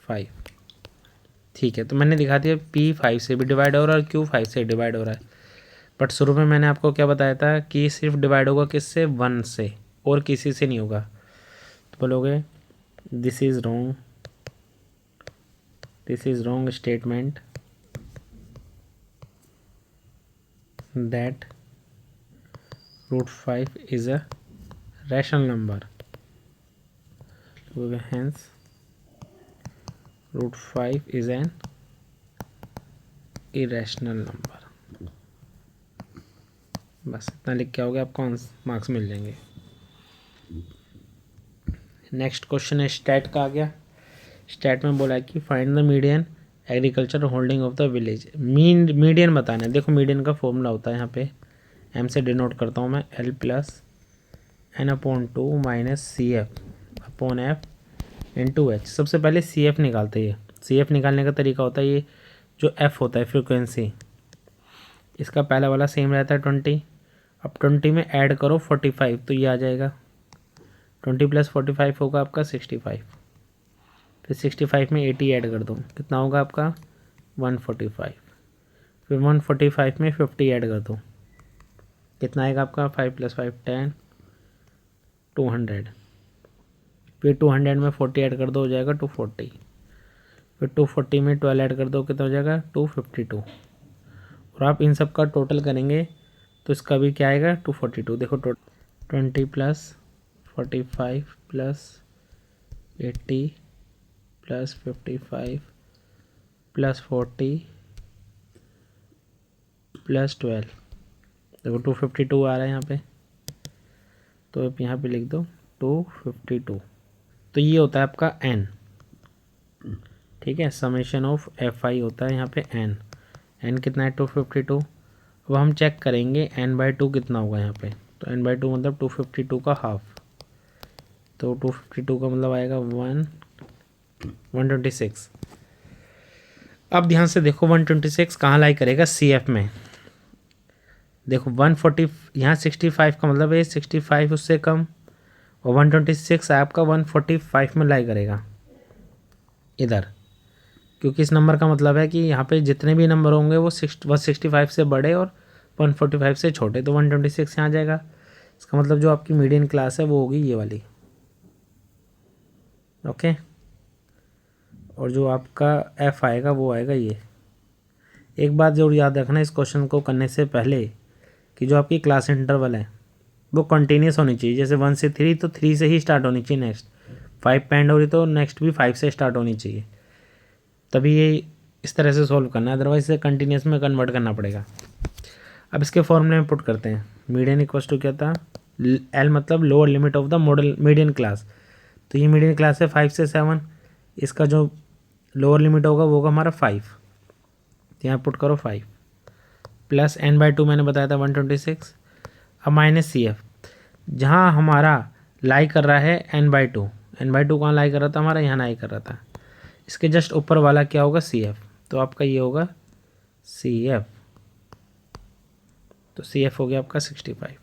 5, ठीक है। तो मैंने दिखा दिया P 5 से भी डिवाइड हो रहा है और Q 5 से डिवाइड हो रहा है, बट शुरू में मैंने आपको क्या बताया था कि सिर्फ डिवाइड होगा किससे, 1 से, और किसी से नहीं होगा। तो बोलोगे this is wrong statement, that √5 is a rational number. Hence √5 is an irrational number. बस इतना लिख के आओगे आपको मार्क्स मिल जाएंगे। नेक्स्ट क्वेश्चन है स्टैट का आ गया। स्टैट में बोला है कि find the median agriculture holding of the village. Median बताना है। देखो मीडियन का फॉर्मूला होता है यहाँ पे, एम से डिनोट करता हूँ मैं, L plus N/2 minus CF/F into H। सबसे पहले CF निकालते हैं। CF निकालने का तरीका होता है, ये जो F होता है फ्रीक्वेंसी, इसका पहला वाला सेम रहता है 20। अब 20 में ऐड करो 45 तो ये आ जाएगा 20 + 45 होगा आपका 65। फिर 65 में 80 ऐड कर दो, कितना होगा आपका 145। फिर 145 में 50 ऐड कर दो, कितना आएगा आपका 5 + 5 10 200। फिर 200 में 40 ऐड कर दो, हो जाएगा 240। फिर 240 में 12 ऐड कर दो, कितना हो जाएगा 252। और आप इन सब का टोटल करेंगे तो इसका भी क्या आएगा 242। देखो 20 + 45 + 80 + 55 + 40 + 12, देखो 252 आ रहा है यहाँ पे, तो आप यहाँ पे लिख दो 252। तो ये होता है आपका n, ठीक है। समेशन ऑफ FI होता है यहाँ पे n कितना है 252। अब हम चेक करेंगे n/2 कितना होगा यहाँ पे, तो n/2 मतलब 252 का हाफ, तो 252 का मतलब आएगा 126। अब ध्यान से देखो 126 कहाँ लाई करेगा CF में। देखो 140 यहाँ 65 का मतलब है 65 उससे कम, और 126 आपका 145 में लाई करेगा इधर, क्योंकि इस नंबर का मतलब है कि यहाँ पे जितने भी नंबर होंगे वो 165 से बड़े और 145 से छोटे, तो 126 यहाँ आ जाएगा। इसका मतलब जो आपकी मीडियन क्लास है वो होगी ये वाली, ओके। और जो आपका F आएगा वो आएगा ये। एक बात जरूर याद रखना इस क्वेश्चन को करने से पहले कि जो आपकी क्लास इंटरवल है वो कंटिन्यूस होनी चाहिए। जैसे 1 से 3 तो 3 से ही स्टार्ट होनी चाहिए, नेक्स्ट 5 पे एंड हो रही तो नेक्स्ट भी 5 से स्टार्ट होनी चाहिए, तभी ये इस तरह से सॉल्व करना है, अदरवाइज इसे कंटिन्यूस में कन्वर्ट करना पड़ेगा। अब इसके फॉर्मूले में पुट करते हैं। मीडियन इक्वल्स टू क्या था, L मतलब lower limit of the model median class, तो ये मीडियन क्लास है 5 से 7, इसका जो लोअर लिमिट होगा वो होगा हमारा 5, तो यहाँ पुट करो 5 प्लस n/2 मैंने बताया था 126। अब माइनस CF, जहाँ हमारा लाई कर रहा है n/2 कहाँ लाई कर रहा था हमारा, यहाँ लाई कर रहा था। इसके जस्ट ऊपर वाला क्या होगा CF, तो आपका ये होगा CF, तो CF हो गया आपका 65।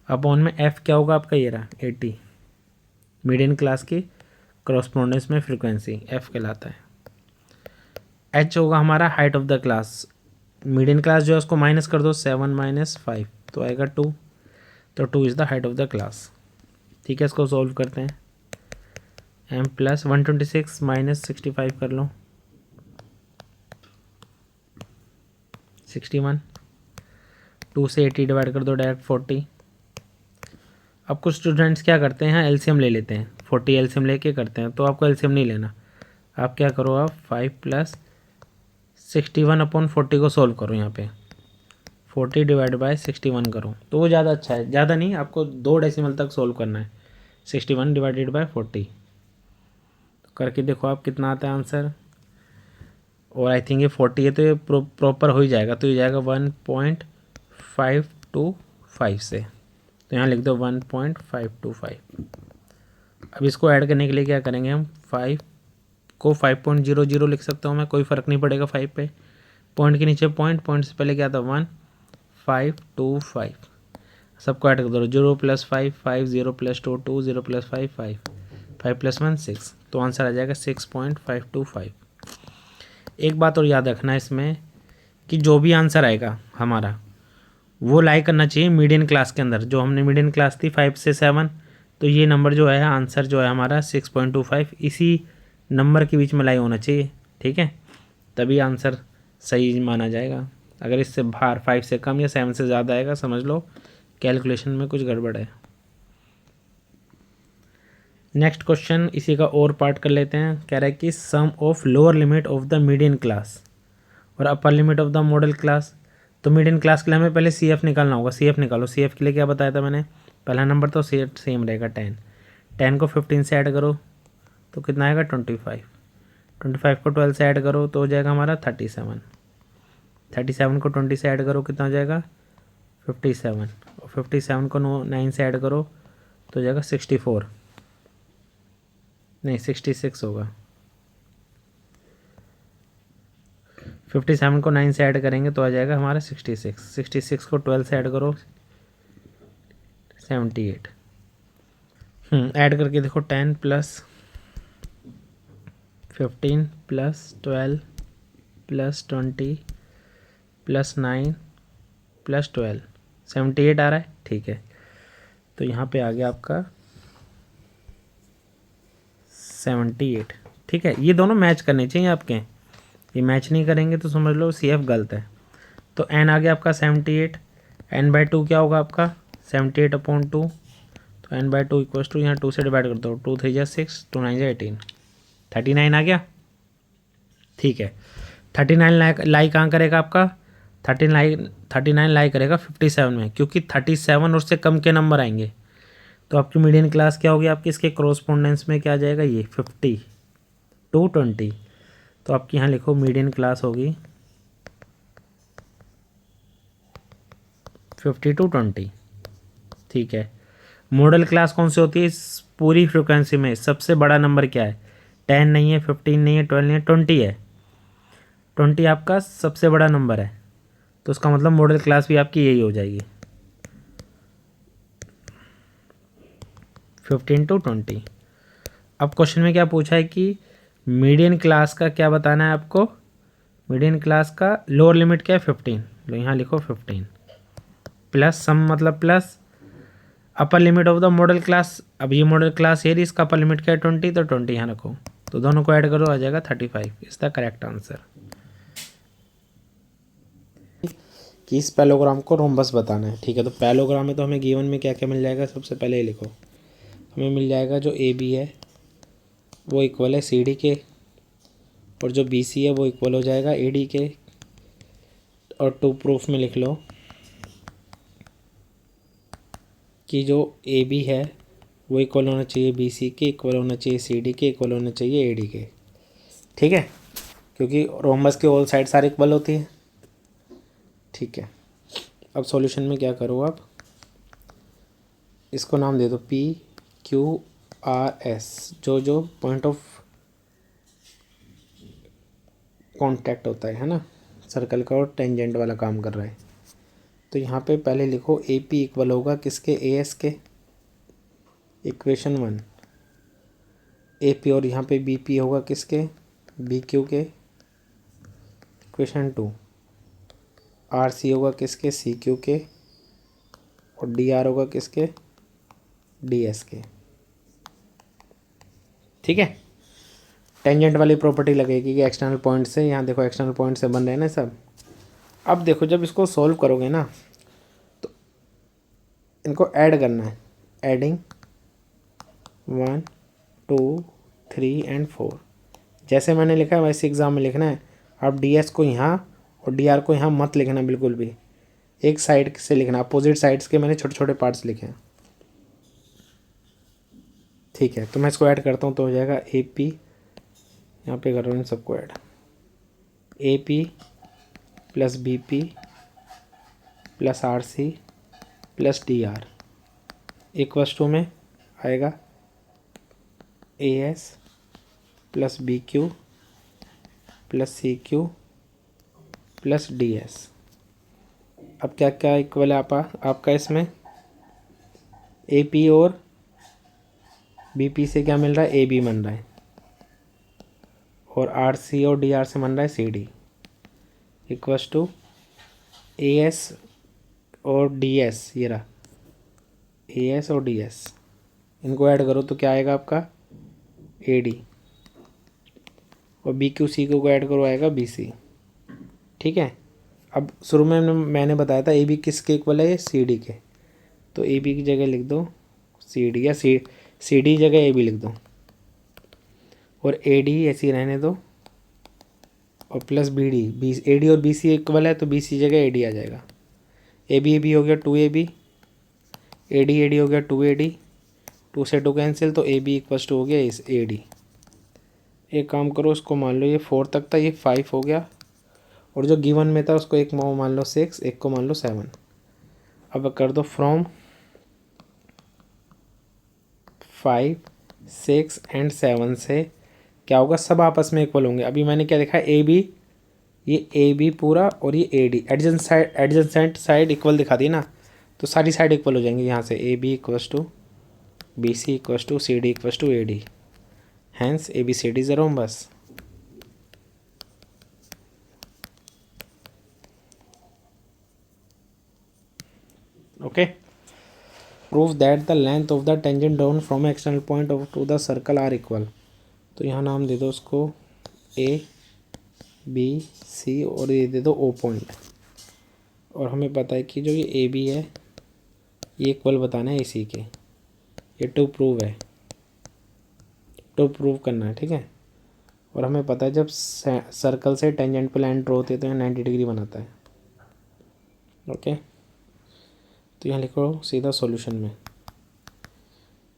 अपॉन में F क्या होगा आपका, ये रहा 80, मीडियन क्लास की करस्पॉन्डेंस में फ्रीक्वेंसी F कहलाता है। H होगा हमारा height of the class, median class जो है उसको माइनस कर दो, 7 - 5 तो आएगा 2, तो 2 is the height of the class, ठीक है। इसको सॉल्व करते हैं। m प्लस 126 माइनस 65 कर लो 61, 2 से 80 डिवाइड कर दो डायरेक्ट 40। अब कुछ स्टूडेंट्स क्या करते हैं एलसीएम ले लेते हैं, 40 एलसीएम लेके करते हैं, तो आपको एलसीएम नहीं लेना। आप क्या करो, आप 5 + 61/40 को सॉल्व करो, यहाँ पे 40 डिवाइड बाय 61 करो, तो वो ज़्यादा अच्छा है। ज़्यादा नहीं, आपको 2 डेसिमल तक सॉल्व करना है। 61 डिवाइडेड बाय 40 करके देखो आप कितना आता है आंसर, और आई थिंक ये 40 है तो ये प्रॉपर हो ही जाएगा, तो ये जाएगा 1.525 से, तो यहाँ लिख दो 1.525। अब इसको ऐड करने के लिए क्या करेंगे हम, 5 को 5.00 लिख सकता हूँ मैं, कोई फ़र्क नहीं पड़ेगा 5 पे। पॉइंट के नीचे पॉइंट से पहले क्या था 1.525, सबको ऐड कर दो, 0 + 5 5, 0 + 2 2, 0 + 5 5, 5 + 1 6, तो आंसर आ जाएगा 6.525। एक बात और याद रखना इसमें कि जो भी आंसर आएगा हमारा वो लाई करना चाहिए मीडियन क्लास के अंदर। जो हमने मीडियन क्लास थी 5 से 7, तो ये नंबर जो है आंसर जो है हमारा 6.25 इसी नंबर के बीच में लाई होना चाहिए, ठीक है, तभी आंसर सही माना जाएगा। अगर इससे बाहर 5 से कम या 7 से ज़्यादा आएगा समझ लो कैलकुलेशन में कुछ गड़बड़ है। नेक्स्ट क्वेश्चन इसी का और पार्ट कर लेते हैं। कह रहा है कि sum of lower limit of the median class और upper limit of the modal class. तो मीडियन क्लास के लिए हमें पहले सी एफ निकालना होगा। सी एफ निकालो। सी एफ के लिए क्या बताया था मैंने, पहला नंबर तो सेम रहेगा 10। 10 को 15 से ऐड करो तो कितना आएगा 25। 25 को 12 से ऐड करो तो हो जाएगा हमारा 37। 37 को 20 से ऐड करो कितना हो जाएगा 57। और 57 को 9 से ऐड करो तो हो जाएगा 64, नहीं 66 होगा। 57 को 9 से ऐड करेंगे तो आ जाएगा हमारा 66। 66 को 12 से ऐड करो 78। ऐड करके देखो 10 plus 15 plus 12 plus 20 plus 9 plus 12, 78 आ रहा है। ठीक है, तो यहाँ पे आ गया आपका 78। ठीक है, ये दोनों मैच करने चाहिए आपके, ये मैच नहीं करेंगे तो समझ लो सी एफ गलत है। तो एन आ गया आपका 78। एन बाई 2 क्या होगा आपका 78/2। तो एन बाई 2 इक्वल्स टू यहाँ 2 से डिवाइड कर दो, 2 3 जा 6, 2 9 जा 18, 39 आ गया। ठीक है, 39 लाई कहाँ करेगा आपका 39 लाई करेगा 57 में, क्योंकि 37 और से कम के नंबर आएंगे। तो आपकी मीडियन क्लास क्या होगी आपकी, इसके कॉरस्पॉन्डेंस में क्या आ जाएगा ये 50 to 20। तो आपकी यहाँ लिखो मीडियन क्लास होगी 50 to 20। ठीक है, मॉडल क्लास कौन सी होती है इस पूरी फ्रिक्वेंसी में, सबसे बड़ा नंबर क्या है, 10 नहीं है, 15 नहीं है, 12 नहीं है, 20 है। 20 आपका सबसे बड़ा नंबर है, तो उसका मतलब मॉडल क्लास भी आपकी यही हो जाएगी 15 to 20। अब क्वेश्चन में क्या पूछा है कि मीडियन क्लास का क्या बताना है आपको, मीडियन क्लास का लोअर लिमिट क्या है 15, लो यहाँ लिखो 15 प्लस सम मतलब plus upper limit of the modal class. अब ये मॉडल क्लास है, इसका अपर लिमिट क्या है 20, तो 20 यहाँ रखो, तो दोनों को ऐड करो आ जाएगा 35। Is the correct answer. कि इस पैलोग्राम को रोम्बस बताना है। ठीक है, तो पैलोग्राम में तो हमें गिवन में क्या क्या मिल जाएगा, सबसे पहले ये लिखो, हमें मिल जाएगा जो ए बी है वो इक्वल है सी डी के, और जो बी सी है वो इक्वल हो जाएगा ए डी के। और टू प्रूफ में लिख लो कि जो ए बी है वो इक्वल होना चाहिए बी सी के, इक्वल होना चाहिए सी डी के, इक्वल होना चाहिए ए डी के। ठीक है, क्योंकि रोम्बस की ऑल साइड सारी इक्वल होती है। ठीक है, अब सॉल्यूशन में क्या करो आप, इसको नाम दे दो पी क्यू आर एस, जो पॉइंट ऑफ कांटेक्ट होता है ना सर्कल का, और टेंजेंट वाला काम कर रहा है। तो यहाँ पे पहले लिखो ए पी इक्वल होगा किसके, ए एस के, इक्वेशन 1 ए पी, और यहाँ पे बी पी होगा किसके, बी क्यू के, इक्वेशन 2 आर सी होगा किसके, सी क्यू के, और डी आर होगा किसके, डी एस के। ठीक है, टेंजेंट वाली प्रॉपर्टी लगेगी कि एक्सटर्नल पॉइंट से, यहाँ देखो एक्सटर्नल पॉइंट से बन रहे हैं ना सब। अब देखो जब इसको सॉल्व करोगे ना तो इनको ऐड करना है, एडिंग 1 2 3 एंड 4, जैसे मैंने लिखा है वैसे एग्ज़ाम में लिखना है। आप डी एस को यहाँ और डी आर को यहाँ मत लिखना बिल्कुल भी, एक साइड से लिखना, अपोजिट साइड्स के मैंने छोटे छोटे पार्ट्स लिखे हैं। ठीक है, तो मैं इसको ऐड करता हूँ तो हो जाएगा ए पी, यहाँ पे कर रहा हूँ इन सबको add, A P plus B P plus R C plus D R equals to में आएगा A S plus B Q plus C Q plus D S. अब क्या क्या इक्वल है आपका इसमें, ए पी और बी पी से क्या मिल रहा है, ए बी बन रहा है, और आर सी और डी आर से बन रहा है C D, equals to A S और डी एस, ये रहा ए एस और डी एस, इनको ऐड करो तो क्या आएगा आपका ए डी, और बी क्यू सी को ऐड करो आएगा बी सी। ठीक है, अब शुरू में मैंने बताया था ए बी किसके इक्वल है, ये सी डी के, तो ए बी की जगह लिख दो सी डी, या सी डी जगह ए बी लिख दो, और ए डी ऐसी रहने दो, और plus B D, B A D और बी सी इक्वल है तो बी सी जगह ए डी आ जाएगा। ए बी हो गया 2ab, ए डी हो गया 2ad, 2 से 2 कैंसिल, तो ए बी इक्वल्स टू हो गया इस ए डी। एक काम करो, उसको मान लो ये 4 तक था, ये 5 हो गया, और जो गिवन में था उसको एक मान लो 6, एक को मान लो 7। अब कर दो फ्रॉम 5, 6 एंड 7 से क्या होगा, सब आपस में इक्वल होंगे। अभी मैंने क्या देखा, ए बी, ये ए बी पूरा और ये ए डी एडजेंसेंट साइड इक्वल दिखा दी ना, तो सारी साइड इक्वल हो जाएंगी यहाँ से। A B equals to B C equals to C D equals to A D, hence A B C D ज़रो बस। Okay, prove that the length of the tangent drawn from external point of to the circle are equal. तो यहाँ नाम दे दो उसको ए B सी, और ये दे दो ओ पॉइंट। और हमें पता है कि जो ये ए बी है ये इक्वल बताना है ए सी के, ये टू प्रूव है, टू प्रूव करना है, ठीक है। और हमें पता है जब सर्कल से टेंजेंट पे लाइन ड्रॉ होती है तो यहाँ 90 डिग्री बनाता है। ओके, तो यहाँ लिखो सीधा सॉल्यूशन में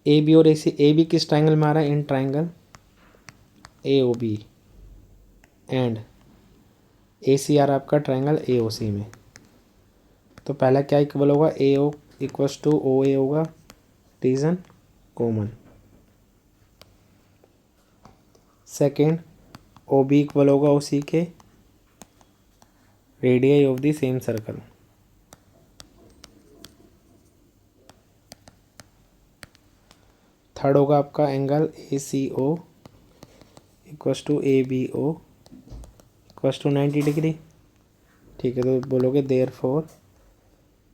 ए बी और ए सी, ए बी किस ट्राइंगल में आ रहा है, in triangle A O B, and A C आ रहा है आपका ट्राइंगल ए ओ सी में। तो पहला क्या इक्वल होगा, ए ओ इक्वल्स टू ओ ए होगा, reason common. Second O B equal होगा ओ सी के, radius of the same circle. Third होगा आपका angle A C O equals to A B O equals to 90 degree, ठीक है। तो बोलोगे therefore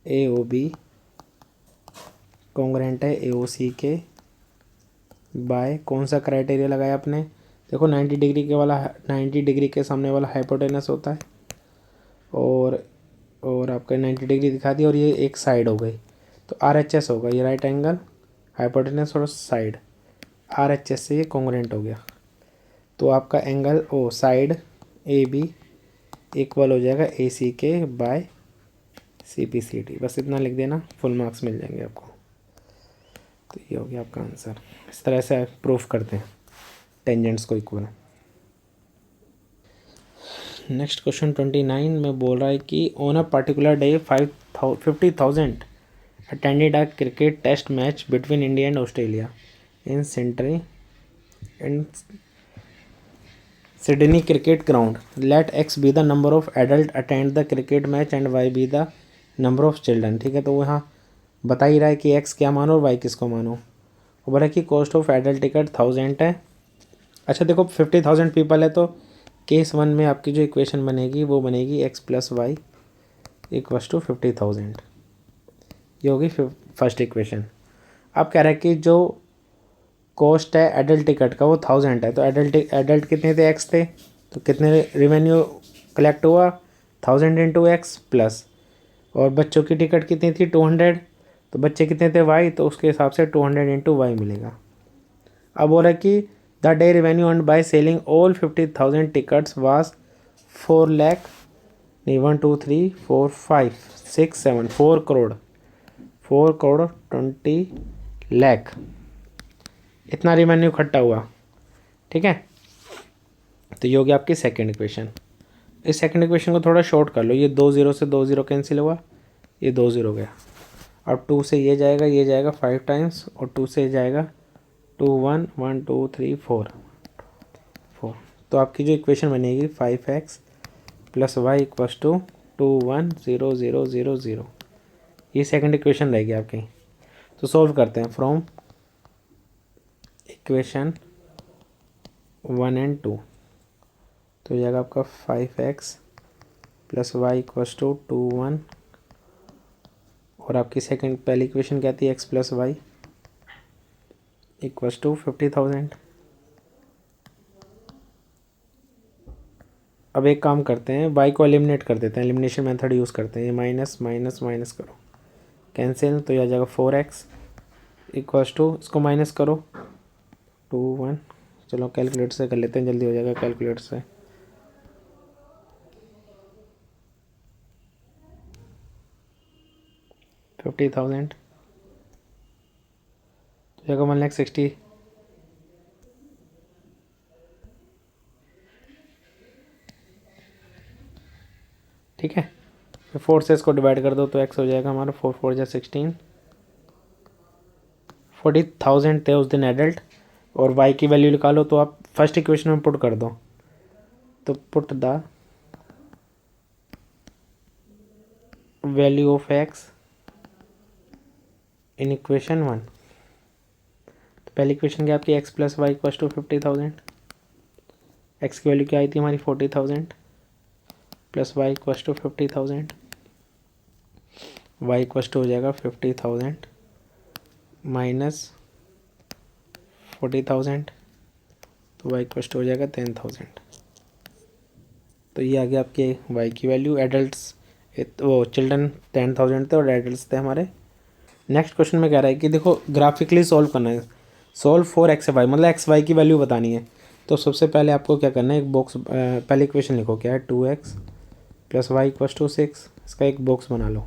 A O B congruent है A O C के बाय, कौन सा क्राइटेरिया लगाया आपने, देखो 90 डिग्री के वाला, 90 डिग्री के सामने वाला हाइपोटेनस होता है, और आपका 90 डिग्री दिखा दिया, और ये एक साइड हो गई तो आर एच एस होगा, ये राइट एंगल हाइपोटेनस और साइड आर एच एस से ये कॉन्ग्रेंट हो गया। तो आपका angle O side A B equal हो जाएगा ए सी के by C P C D, बस इतना लिख देना, फुल मार्क्स मिल जाएंगे आपको। तो ये हो गया आपका आंसर। इस तरह से प्रूफ करते हैं टेंजेंट्स को इक्वल। नेक्स्ट क्वेश्चन 29 में बोल रहा है कि on a particular day 50,000 attended a cricket test match between India and Australia in Sydney cricket ground. Let x be the number of adult attend the cricket match and y be the number of children, ठीक है। तो यहाँ बता ही रहा है कि x क्या मानो और वाई किसको मानो। वो बोला कि कॉस्ट ऑफ एडल्ट टिकट 1000 है। अच्छा देखो 50,000 पीपल है, तो केस 1 में आपकी जो इक्वेशन बनेगी वो बनेगी x plus y equals to 50,000, ये होगी फर्स्ट इक्वेशन। अब कह रहा है कि जो कॉस्ट है एडल्ट टिकट का वो 1000 है, तो एडल्ट कितने थे, एक्स थे, तो कितने रेवेन्यू कलेक्ट हुआ 1000 इंटू एक्स प्लस, और बच्चों की टिकट कितनी थी 200, तो बच्चे कितने थे वाई, तो उसके हिसाब से 200 इंटू वाई मिलेगा। अब बोल रहा है कि the day revenue earned by selling all 50,000 tickets was 4 lakh, नहीं 1 2 3 4 5 6 7 4 करोड़ 20 लाख, इतना रेवेन्यू इकट्ठा हुआ, ठीक है। तो ये हो गया आपकी सेकेंड इक्वेशन। इस सेकेंड इक्वेशन को थोड़ा शॉर्ट कर लो, ये 2 0 से 2 0 कैंसिल हुआ, ये 2 0 गया। अब 2 से ये जाएगा 5 टाइम्स, और 2 से जाएगा 2 1 1 2 3 4 4। तो आपकी जो इक्वेशन बनेगी 5x plus y equals to 2 1 0 0 0 0, ये सेकंड इक्वेशन रहेगी आपकी। तो सॉल्व करते हैं फ्रॉम इक्वेशन 1 एंड 2, तो हो जाएगा आपका 5x plus y equals to 2 1, और आपकी सेकंड पहली इक्वेशन क्या थी, x plus y equals to 50,000। अब एक काम करते हैं, y को एलिमिनेट कर देते हैं, एलिमिनेशन मेथड यूज़ करते हैं। ये माइनस माइनस माइनस करो, कैंसिल, तो ये आ जाएगा 4x इक्वल्स टू, इसको माइनस करो 2 1। चलो कैलकुलेटर से कर लेते हैं, जल्दी हो जाएगा कैलकुलेटर से। $50,000 तो जाएगा 1,60,000। ठीक है, फिर 4 से इसको डिवाइड कर दो तो x हो जाएगा हमारा 4 4 जा 16। 40,000 थे उस दिन एडल्ट, और y की वैल्यू निकालो तो आप फर्स्ट इक्वेशन में पुट कर दो। तो put the value of x in equation 1। तो पहली इक्वेशन क्या आपकी, x plus y equals to 50,000। x की वैल्यू क्या आई थी हमारी 40,000 plus y equals to 50,000। Y equals to हो जाएगा 50,000 माइनस 40,000, तो वाई इक्वल्स टू हो जाएगा 10,000। तो ये आ गया आपके y की वैल्यू। एडल्ट्स वो चिल्ड्रन 10,000 थे और एडल्ट्स थे हमारे। नेक्स्ट क्वेश्चन में कह रहा है कि देखो ग्राफिकली सॉल्व करना है, सॉल्व फॉर एक्स वाई, मतलब एक्स वाई की वैल्यू बतानी है। तो सबसे पहले आपको क्या करना है, एक बॉक्स, पहले इक्वेशन लिखो क्या है, 2x plus y equals to 6, इसका एक बॉक्स बना लो।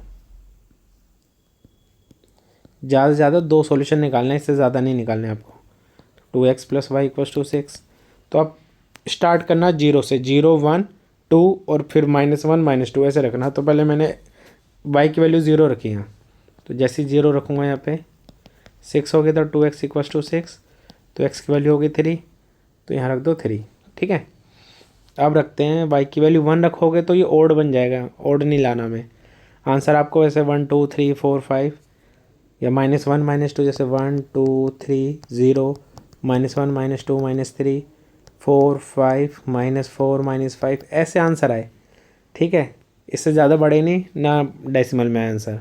ज़्यादा से ज़्यादा 2 सॉल्यूशन निकालना है, इससे ज़्यादा नहीं निकालना है आपको। 2x plus y equals to 6, तो आप स्टार्ट करना 0 से, 0 1 2 और फिर -1 -2 ऐसे रखना। तो पहले मैंने y की वैल्यू 0 रखी है, तो जैसे ही 0 रखूँगा यहाँ पे 6 हो गया, तो 2x इक्वल्स टू 6, तो x की वैल्यू होगी 3, तो यहाँ रख दो 3। ठीक है, अब रखते हैं y की वैल्यू 1 रखोगे तो ये ओड बन जाएगा, ओड नहीं लाना में। आंसर आपको वैसे 1 2 3 4 5 या -1 -2, जैसे 1 2 3 0 -1 -2 -3 4 5 -4 -5 ऐसे आंसर आए। ठीक है, इससे ज़्यादा बड़े नहीं ना डेसिमल में आंसर।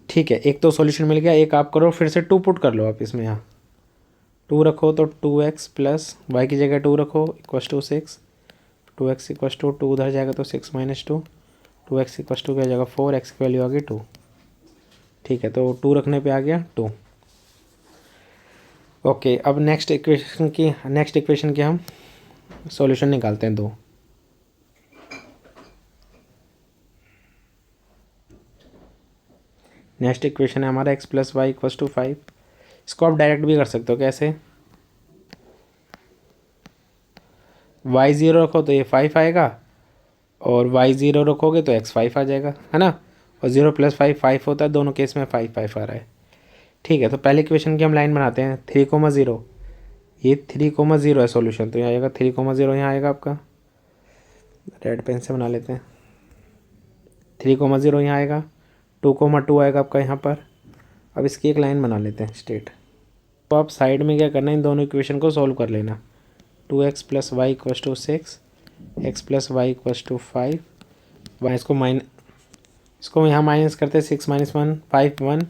ठीक है, एक तो सॉल्यूशन मिल गया। एक आप करो फिर से 2 पुट कर लो आप इसमें, यहाँ 2 रखो तो 2x प्लस वाई की जगह 2 रखो equals to 6, 2x equals to 2 उधर जाएगा तो 6 -2, 2x इक्वस टू क्या जाएगा 4, x की वैल्यू आ गई 2। ठीक है, तो 2 रखने पे आ गया 2। ओके, अब नेक्स्ट इक्वेशन की हम सॉल्यूशन निकालते हैं 2। नेक्स्ट इक्वेशन है हमारा x plus y equals to 5। इसको आप डायरेक्ट भी कर सकते हो, कैसे, y 0 रखो तो ये 5 आएगा, और y 0 रखोगे तो x 5 आ जाएगा, है ना। और 0 प्लस 5 5 होता है, दोनों केस में 5 5 आ रहा है। ठीक है, तो पहले इक्वेशन की हम लाइन बनाते हैं 3,0, ये 3,0 है सॉल्यूशन, तो यहाँ आएगा 3,0, यहाँ आएगा आपका, रेड पेन से बना लेते हैं, 3,0 यहाँ आएगा, 2,2 आएगा आपका यहाँ पर। अब इसकी एक लाइन बना लेते हैं स्ट्रेट। तो आप साइड में क्या करना है, इन दोनों इक्वेशन को सॉल्व कर लेना। 2x plus y equals to 6, x plus y equals to 5, y इसको यहाँ माइनस करते हैं, 6 -1 5 1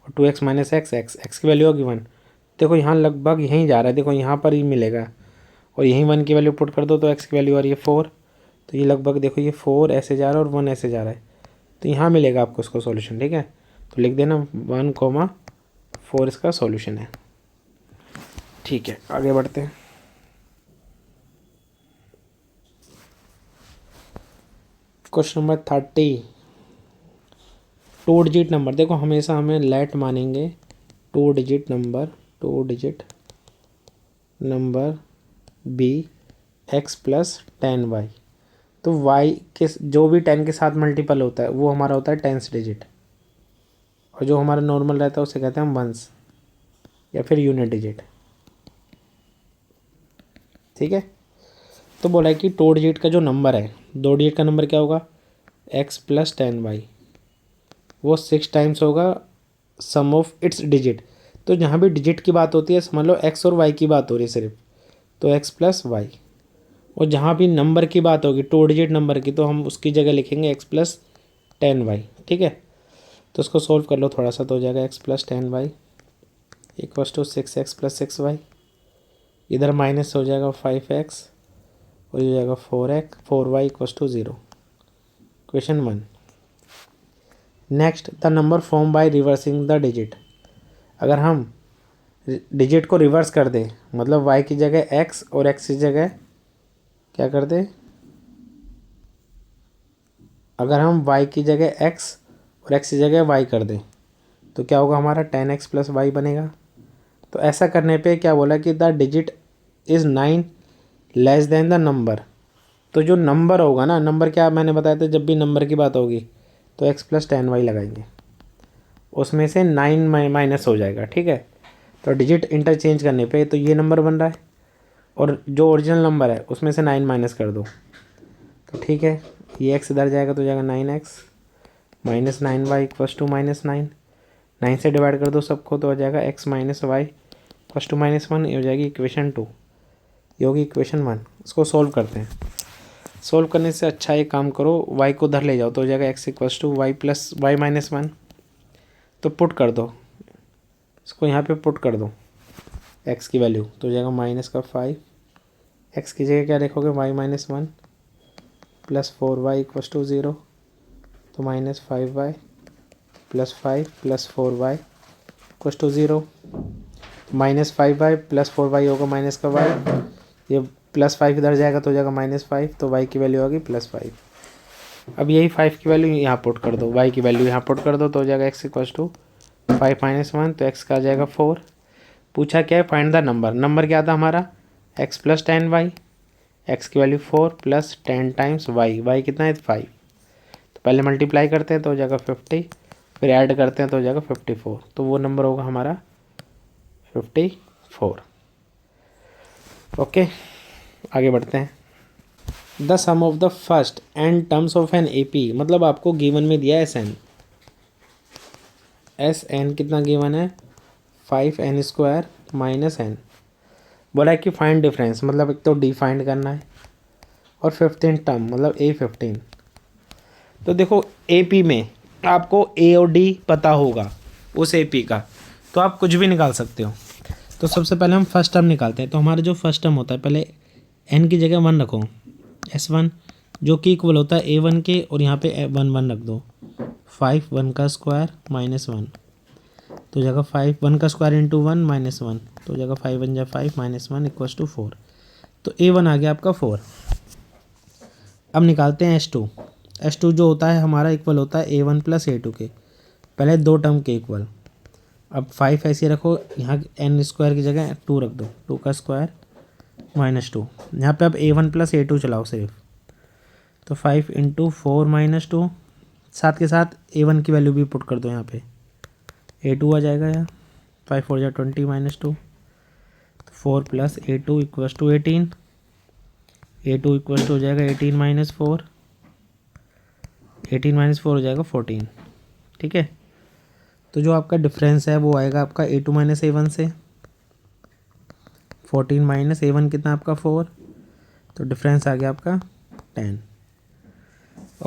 और 2x माइनस एक्स, एक्स की वैल्यू होगी 1। देखो यहाँ लगभग यहीं जा रहा है, देखो यहाँ पर ही मिलेगा, और यहीं 1 की वैल्यू पुट कर दो तो x की वैल्यू आ रही है 4, तो ये लगभग देखो ये 4 ऐसे जा रहा है और 1 ऐसे जा रहा है, तो यहाँ मिलेगा आपको इसको सॉल्यूशन। ठीक है, तो लिख देना 1,4 इसका सॉल्यूशन है। ठीक है, आगे बढ़ते हैं। Question number 30, 2 digit number. देखो हमेशा हमें लेट मानेंगे 2 digit number be x plus 10y। तो y के जो भी 10 के साथ मल्टीपल होता है वो हमारा होता है 10th डिजिट, और जो हमारा नॉर्मल रहता है उसे कहते हैं हम वंस या फिर यूनिट डिजिट। ठीक है, तो बोला है कि 2 डिजिट का जो नंबर है, 2 डिजिट का नंबर क्या होगा, x प्लस 10y, वो 6 टाइम्स होगा सम ऑफ इट्स डिजिट। तो जहाँ भी डिजिट की बात होती है समझ लो x और y की बात हो रही है सिर्फ, तो x प्लस वाई। और जहाँ भी नंबर की बात होगी 2 डिजिट नंबर की, तो हम उसकी जगह लिखेंगे x प्लस 10y। ठीक है, तो उसको सोल्व कर लो थोड़ा सा, तो हो जाएगा x plus 10y equals to 6x plus 6y। इधर माइनस हो जाएगा 5x और ये हो जाएगा 4y equals to 0। Question 1। Next the number form by reversing the digit. अगर हम डिजिट को रिवर्स कर दें, मतलब y की जगह x और x की जगह क्या कर दें, अगर हम y की जगह x और x की जगह y कर दें तो क्या होगा, हमारा 10x प्लस वाई बनेगा। तो ऐसा करने पे क्या बोला कि the digit is 9 less than the number. तो जो नंबर होगा ना, नंबर क्या मैंने बताया था, जब भी नंबर की बात होगी तो x प्लस 10y लगाएंगे, उसमें से 9 माइनस हो जाएगा। ठीक है, तो डिजिट इंटरचेंज करने पे तो ये नंबर बन रहा है और जो ओरिजिनल नंबर है उसमें से 9 माइनस कर दो। तो ठीक है, ये x इधर जाएगा तो जाएगा 9x minus 9y equals to -9। 9 से डिवाइड कर दो सबको तो हो जाएगा x minus y equals to -1। ये हो जाएगी इक्वेशन 2, ये होगी इक्वेशन 1। इसको सोल्व करते हैं। सोल्व करने से अच्छा एक काम करो, y को उधर ले जाओ तो हो जाएगा x equals to y plus y minus 1। तो पुट कर दो, इसको यहाँ पे पुट कर दो x की वैल्यू, तो हो जाएगा माइनस का 5। x की जगह क्या लिखोगे, y minus 1 plus 4y equals to 0, तो minus 5y plus 5 plus 4y equals to 0। Minus 5y plus 4y होगा माइनस का y, ये प्लस 5 इधर जाएगा तो हो जाएगा -5, तो y की वैल्यू होगी +5। अब यही 5 की वैल्यू यहाँ पुट कर दो, y की वैल्यू यहाँ पुट कर दो तो हो जाएगा x इक्वल्स टू 5 माइनस 1, तो x का आ जाएगा 4। पूछा क्या है, फाइंड द नंबर। नंबर क्या था हमारा, x प्लस 10y, x की वैल्यू 4 प्लस 10 टाइम्स y कितना है 5। तो पहले मल्टीप्लाई करते हैं तो हो जाएगा 50, फिर ऐड करते हैं तो हो जाएगा 54, तो वो नंबर होगा हमारा 54। ओके, आगे बढ़ते हैं। The sum of the first and terms of an AP, मतलब आपको गिवन में दिया है SN कितना गिवन है, 5n² माइनस n। बोला है कि फाइंड डिफरेंस, मतलब एक तो D फाइंड करना है और 15 टर्म मतलब A15। तो देखो AP में आपको A और D पता होगा उस AP का, तो आप कुछ भी निकाल सकते हो। तो सबसे पहले हम फर्स्ट टर्म निकालते हैं। तो हमारा जो फर्स्ट टर्म होता है, पहले n की जगह 1 रखो, S1 जो कि इक्वल होता है A1 के, और यहाँ पे 1 रख दो। 5 1 का स्क्वायर माइनस 1 तो जगह 5 1 का स्क्वायर इंटू 1 -1, तो जगह 5 1 जा 5 -1 इक्वल्स टू 4। तो A1 आ गया आपका 4। अब निकालते हैं S2 जो होता है हमारा इक्वल होता है A1 प्लस A2 के, पहले दो टर्म के इक्वल। अब 5 ऐसे रखो, यहाँ n² की जगह 2 रख दो, 2 का स्क्वायर -2। यहाँ पे अब A1 प्लस A2 चलाओ सिर्फ, तो 5 इंटू 4 -2, साथ के साथ A1 की वैल्यू भी पुट कर दो यहाँ पे, A2 आ जाएगा यार, 5 4 जा 20 -2, 4 plus A2 equals to 18। A2 equals to हो जाएगा 18 माइनस 4, 18 माइनस 4 हो जाएगा 14। ठीक है, तो जो आपका डिफरेंस है वो आएगा आपका A2 माइनस A1 से। 14 माइनस A1 कितना आपका 4, तो डिफरेंस आ गया आपका 10।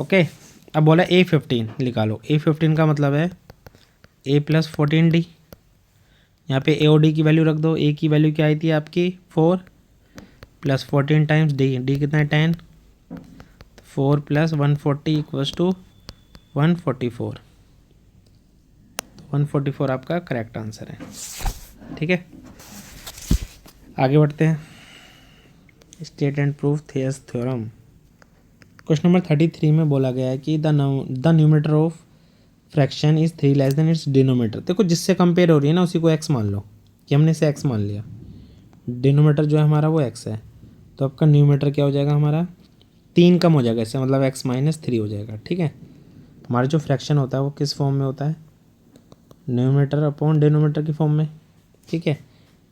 ओके, अब बोला A15 निकालो। A15 का मतलब है A प्लस 14D। यहाँ पे A और D की वैल्यू रख दो। A की वैल्यू क्या आई थी आपकी 4 प्लस 14 टाइम्स D कितना है 10, 4 प्लस 140 इक्वल्स टू 144। 144 आपका करेक्ट आंसर है। ठीक है, आगे बढ़ते हैं। State and proof Thales theorem. Question number 33 में बोला गया है कि the numerator of fraction is 3 less than its denominator. देखो जिससे कंपेयर हो रही है ना उसी को x मान लो, कि हमने इसे x मान लिया। डिनोमीटर जो है हमारा वो x है, तो आपका न्यूमरेटर क्या हो जाएगा हमारा 3 कम हो जाएगा इससे, मतलब x माइनस 3 हो जाएगा। ठीक है, हमारा जो फ्रैक्शन होता है वो किस फॉर्म में होता है, न्यूमरेटर अपॉन डिनोमीटर की फॉर्म में। ठीक है,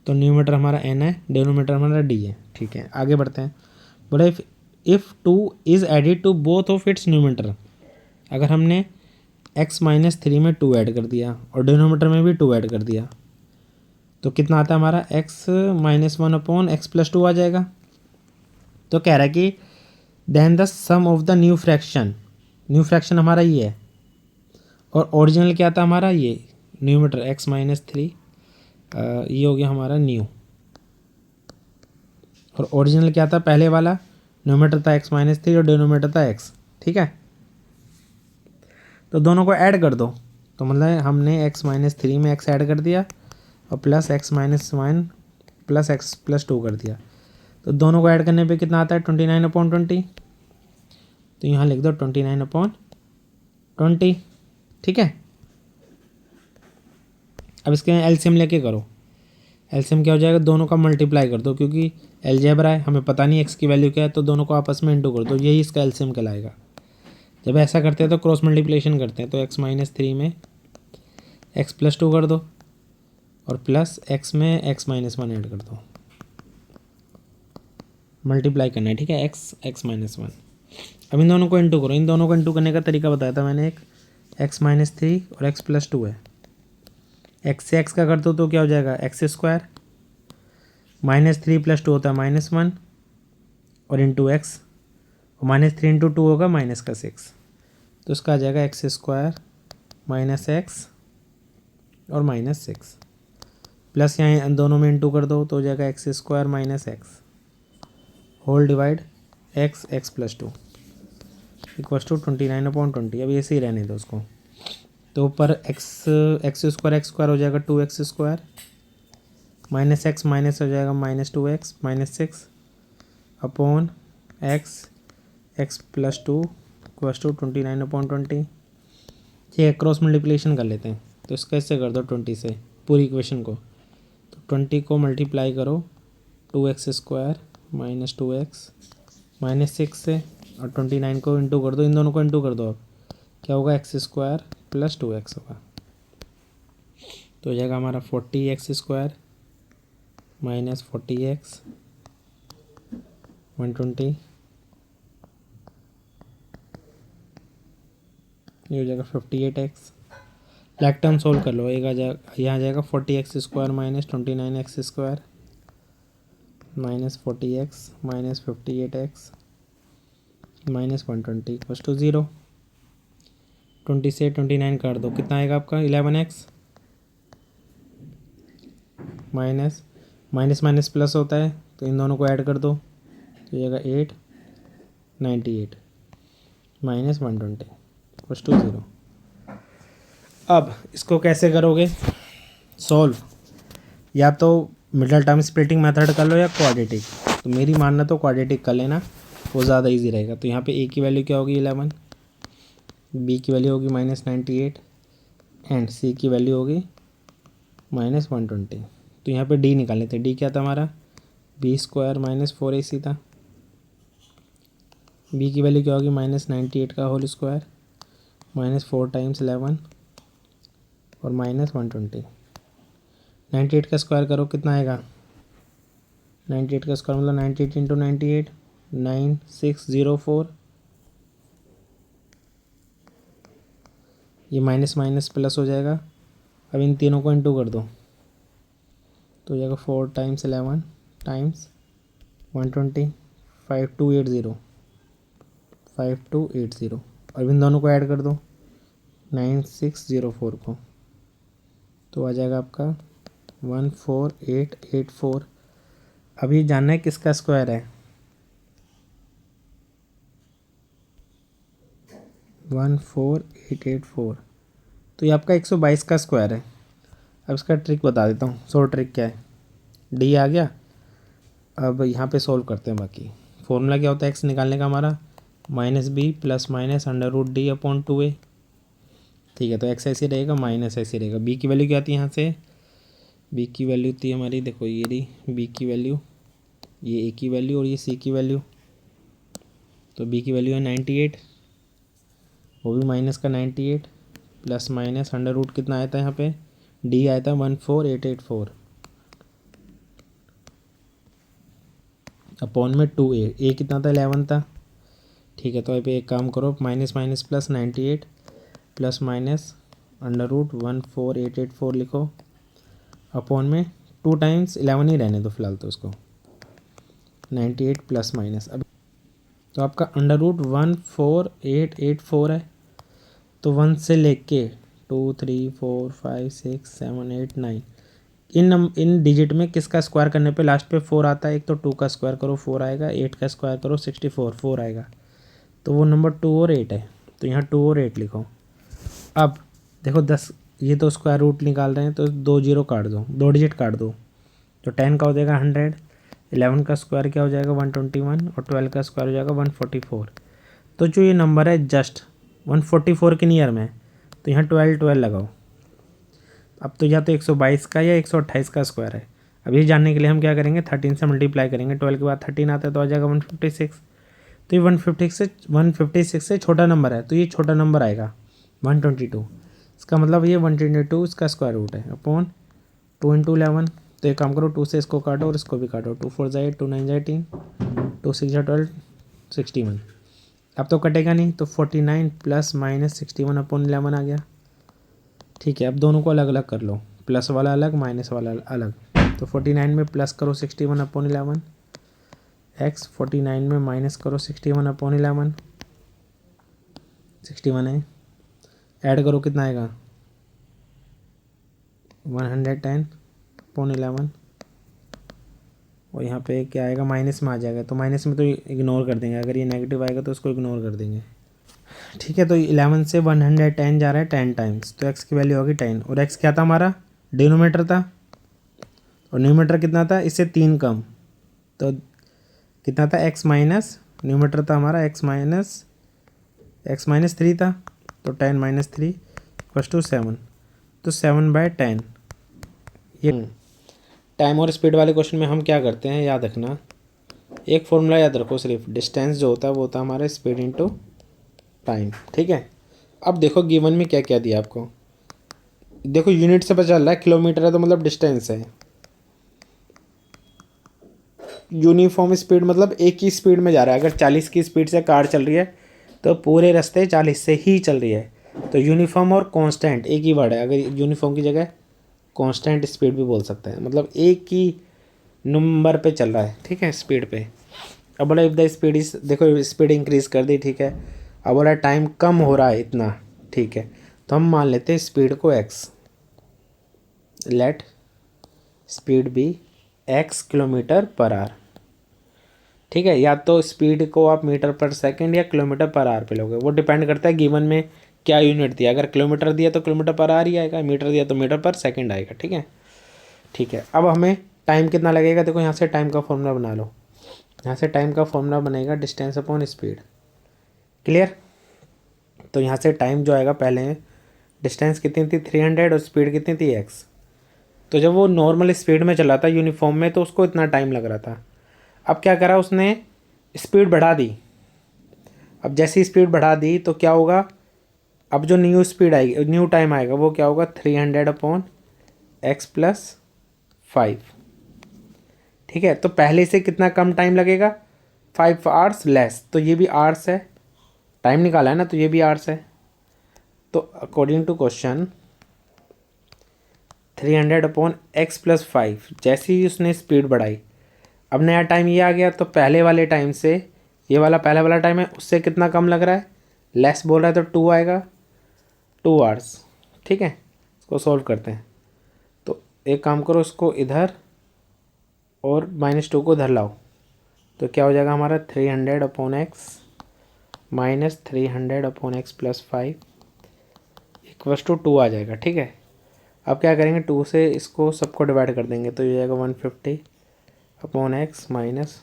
तो न्यूमरेटर हमारा n है, डिनोमीटर हमारा d है। ठीक है, आगे बढ़ते हैं। बोला if 2 is added to both of its numerator, अगर हमने x माइनस 3 में 2 ऐड कर दिया और डिनोमीटर में भी 2 ऐड कर दिया, तो कितना आता है हमारा x minus 1 upon x plus 2 आ जाएगा। तो कह रहा है कि then the sum of the new fraction हमारा ये है, और ओरिजिनल क्या था हमारा ये न्यूमरेटर x माइनस 3, ये हो गया हमारा न्यू। और ओरिजिनल क्या था पहले वाला, न्यूमरेटर था x-3 और डिनोमिनेटर था x, ठीक है। तो दोनों को ऐड कर दो, तो मतलब हमने x-3 में x ऐड कर दिया और प्लस x-1 प्लस x+2 कर दिया। तो दोनों को ऐड करने पे कितना आता है 29/20। तो यहाँ लिख दो 29/20, ठीक है। अब इसके एलसीएम लेके करो। एलसीएम क्या हो जाएगा, दोनों का मल्टीप्लाई कर दो, क्योंकि अलजेब्रा है, हमें पता नहीं x की वैल्यू क्या है, तो दोनों को आपस में इंटू कर दो, यही इसका एलसीएम कहलाएगा। जब ऐसा करते हैं तो क्रॉस मल्टीप्लिकेशन करते हैं, तो x-3 में x+2 कर दो और प्लस x में x-1 ऐड कर दो, मल्टीप्लाई करना है, ठीक है, x-1। अब इन दोनों को इंटू करो। इन दोनों को इंटू करने का तरीका बताया था मैंने, एक x-3 और x+2 है। x से x का कर दो तो क्या हो जाएगा x², -3 + 2 होता है -1 और इंटू एक्स, और -3 × 2 होगा -6, तो इसका आ जाएगा x² - x और -6 प्लस यहाँ दोनों में इंटू कर दो तो हो जाएगा x² - x whole divide x+2 equals to 29/20। अब ऐसे ही रहने दो उसको। तो ऊपर x² हो जाएगा 2x² -x माइनस हो जाएगा -2x -6 upon x+2 equals to 29/20। ये क्रॉस मल्टीप्लिकेशन कर लेते हैं, तो इसका इससे कर दो 20 से पूरी इक्वेशन को। तो 20 को मल्टीप्लाई करो 2x² -2x -6 से, और 29 को इंटू कर दो, इन दोनों को इंटू कर दो। अब क्या होगा x² + 2x होगा, तो हो जाएगा हमारा 40x² - 40x 120, ये हो जाएगा 58x। ब्लैक टर्म सोल्व कर लो, एक आ जाएगा, यहाँ आ जाएगा 40x² - 29x² -40x -58x -120 equals to 0। 20 से 29 काट दो, कितना आएगा आपका 11x माइनस प्लस होता है, तो इन दोनों को ऐड कर दो, तो जाएगा 898 -120 इक्वल्स टू 0। अब इसको कैसे करोगे सॉल्व, या तो मिडल टर्म स्प्लिटिंग मेथड कर लो या क्वाड्रेटिक। तो मेरी मानना तो क्वाड्रेटिक कर लेना, वो ज़्यादा इजी रहेगा। तो यहाँ पे a की वैल्यू क्या होगी 11, b की वैल्यू होगी -98 एंड c की वैल्यू होगी -120। तो यहाँ पे d निकाल लेते हैं। d क्या था हमारा b² - 4ac था। b की वैल्यू क्या होगी -98 का होल स्क्वायर -4 × 11 और -120। 98 का स्क्वायर करो कितना आएगा, 98 का स्क्वायर मतलब 98 × 98 9604, ये माइनस माइनस प्लस हो जाएगा। अब इन तीनों को इंटू कर दो, तो हो जाएगा 4 × 11 × 120 5280 5280। अब इन दोनों को ऐड कर दो 9604 को, तो आ जाएगा आपका 14884। अभी जानना है किसका स्क्वायर है, 14884, तो ये आपका 122 का स्क्वायर है। अब इसका ट्रिक बता देता हूँ। सो ट्रिक क्या है, डी आ गया। अब यहाँ पे सोल्व करते हैं। बाकी फॉर्मूला क्या होता है एक्स निकालने का हमारा, -b + -√d/2a। ठीक है, तो एक्स ऐसे रहेगा, माइनस ऐसे रहेगा। बी की वैल्यू क्या आती है यहाँ से, बी की वैल्यू थी हमारी, देखो ये रही बी की वैल्यू, ये ए की वैल्यू और ये सी की वैल्यू। तो बी की वैल्यू है 98, वो भी माइनस का 98 प्लस माइनस √ कितना आया था यहाँ पे, डी आया था 14884 अपॉन में 2a। ए कितना था 11 था। ठीक है, तो अब एक काम करो, minus minus plus 98 plus minus √14884 लिखो अपॉन में 2 × 11 ही रहने दो फिलहाल, तो उसको 98 प्लस माइनस। अब तो आपका √1484 है, तो 1 से लेके 2 3 4 5 6 7 8 9 इन डिजिट में किसका स्क्वायर करने पे लास्ट पे 4 आता है? एक तो 2 का स्क्वायर करो 4 आएगा, 8 का स्क्वायर करो 64 4 आएगा। तो वो नंबर 2 और 8 है, तो यहाँ 2 और 8 लिखो। अब देखो 10, ये तो स्क्वायर रूट निकाल रहे हैं तो 2 जीरो काट दो, 2 डिजिट काट दो, तो 10 का हो जाएगा 100, 11 का स्क्वायर क्या हो जाएगा 121 और 12 का स्क्वायर हो जाएगा 144। तो जो ये नंबर है जस्ट 144 के नियर में है, तो यहाँ 12 12 लगाओ। अब तो या तो 122 का या 128 का स्क्वायर है। अब ये जानने के लिए हम क्या करेंगे, 13 से मल्टीप्लाई करेंगे, 12 के बाद 13 आता है तो आ जाएगा 156। तो ये 156 से छोटा नंबर है, तो ये छोटा नंबर आएगा 122। इसका मतलब ये 122 इसका स्क्वायर रूट है अपॉन 2 इंटू 11। तो एक काम करो, 2 से इसको काटो और इसको भी काटो, 2 4 8, 2 9 18, 2 6 12, 61। अब तो कटेगा नहीं, तो 49 प्लस माइनस 61 अपॉन 11 आ गया। ठीक है, अब दोनों को अलग अलग कर लो, प्लस वाला अलग माइनस वाला अलग। तो 49 में प्लस करो 61 अपॉन 11 एक्स, 49 में माइनस करो 61 अपॉन 11, 61 है, ऐड करो कितना आएगा 110 अपॉन 11, और यहाँ पे क्या आएगा माइनस में आ जाएगा, तो माइनस में तो इग्नोर कर देंगे, अगर ये नेगेटिव आएगा तो उसको इग्नोर कर देंगे। ठीक है, तो 11 से 110 जा रहा है 10 टाइम्स, तो x की वैल्यू होगी 10, और x क्या था हमारा डिनोमीटर था, और न्यूमीटर कितना था इससे 3 कम, तो कितना था x माइनस न्यूमीटर था हमारा x माइनस 3 था, तो 10 माइनस 3 इक्वल्स टू 7, तो 7/10। ये टाइम और स्पीड वाले क्वेश्चन में हम क्या करते हैं, याद रखना, एक फॉर्मूला याद रखो सिर्फ, डिस्टेंस जो होता है वो होता है हमारा स्पीड इनटू टाइम। ठीक है, अब देखो गिवन में क्या क्या दिया आपको, देखो यूनिट से पता चल रहा है, किलोमीटर है तो मतलब डिस्टेंस है, यूनिफॉर्म स्पीड मतलब एक ही स्पीड में जा रहा है, अगर 40 की स्पीड से कार चल रही है तो पूरे रास्ते 40 से ही चल रही है, तो यूनिफॉर्म और कांस्टेंट एक ही वर्ड है, अगर यूनिफॉर्म की जगह कांस्टेंट स्पीड भी बोल सकते हैं, मतलब एक ही नंबर पे चल रहा है। ठीक है, स्पीड पे। अब बोला इफ द स्पीड इज, देखो स्पीड इंक्रीज कर दी, ठीक है, अब बोला टाइम कम हो रहा है इतना, ठीक है, तो हम मान लेते हैं स्पीड को x, let speed be x kilometre per hour. ठीक है, या तो स्पीड को आप मीटर पर सेकंड या किलोमीटर पर आवर पे लोगे, वो डिपेंड करता है गिवन में क्या यूनिट दिया, अगर किलोमीटर दिया तो किलोमीटर पर आवर ही आएगा, मीटर दिया तो मीटर पर सेकंड आएगा। ठीक है, ठीक है, अब हमें टाइम कितना लगेगा, देखो यहाँ से टाइम का फॉर्मूला बना लो, यहाँ से टाइम का फॉर्मूला बनेगा डिस्टेंस अपॉन स्पीड। क्लियर, तो यहाँ से टाइम जो आएगा, पहले डिस्टेंस कितनी थी 300 और स्पीड कितनी थी x, तो जब वो नॉर्मल स्पीड में चला था यूनिफॉर्म में तो उसको इतना टाइम लग रहा था। अब क्या करा उसने, स्पीड बढ़ा दी, अब जैसी स्पीड बढ़ा दी तो क्या होगा, अब जो न्यू स्पीड आएगी, न्यू टाइम आएगा वो क्या होगा 300 अपॉन x प्लस 5। ठीक है, तो पहले से कितना कम टाइम लगेगा 5 आवर्स लेस, तो ये भी आवर्स है, टाइम निकाला है ना, तो ये भी आवर्स है। तो according to question 300 upon x plus 5, जैसे ही उसने स्पीड बढ़ाई, अब नया टाइम ये आ गया, तो पहले वाले टाइम से ये वाला पहले वाला टाइम है उससे कितना कम लग रहा है, लेस बोल रहा है, तो 2 आएगा, 2 आवर्स। ठीक है, इसको सॉल्व करते हैं, तो एक काम करो, इसको इधर और -2 को इधर लाओ, तो क्या हो जाएगा हमारा 300 upon x minus 300 upon x plus 5 equals to 2 आ जाएगा। ठीक है, अब क्या करेंगे, 2 से इसको सबको डिवाइड कर देंगे, तो ये जाएगा 150 upon x minus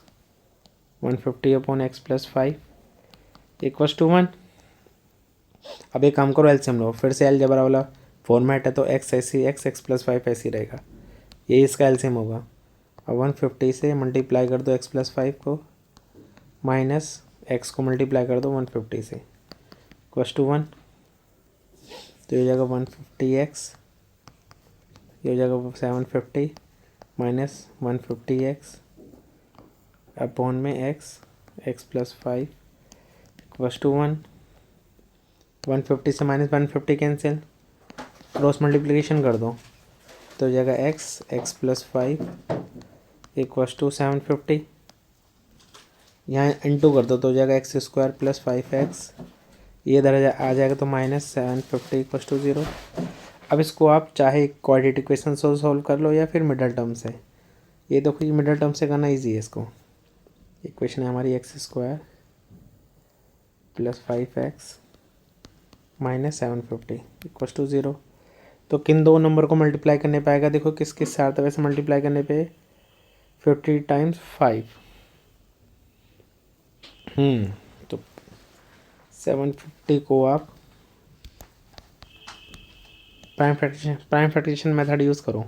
150 upon x plus 5 equals to 1। अब एक काम करो, एलसीएम लो, फिर से अलजेब्रा वाला फॉर्मेट है, तो एक्स ऐसी एक्स प्लस 5 ऐसी रहेगा, यही इसका एलसीएम होगा। अब 150 से मल्टीप्लाई कर दो एक्स प्लस 5 को, माइनस एक्स को मल्टीप्लाई कर दो 150 से, इक्वल्स टू 1, तो ये हो जाएगा 150x, ये हो जाएगा 750 माइनस 150x अपॉन में x प्लस 5 इक्वल्स टू 1। 150 से माइनस 150 कैंसिल, क्रॉस मल्टीप्लिकेशन कर दो, तो हो जाएगा x प्लस 5 इक्वल्स टू 750, यहाँ इंटू कर दो तो हो जाएगा एक्स स्क्वायर प्लस 5x, ये इधर आ जाएगा तो माइनस 750 इक्वल्स टू 0। अब इसको आप चाहे क्वाड्रेटिक इक्वेशन से सॉल्व कर लो या फिर मिडल टर्म से। ये देखो ये मिडल टर्म से करना ईजी है इसको। इक्वेशन है हमारी x² + 5x - 750 = 0। तो किन दो नंबर को मल्टीप्लाई करने पे आएगा, देखो किस किस से आता है वैसे मल्टीप्लाई करने पे 50 × 5। तो 750 को आप प्राइम फ्रैक्शन मेथड यूज़ करो,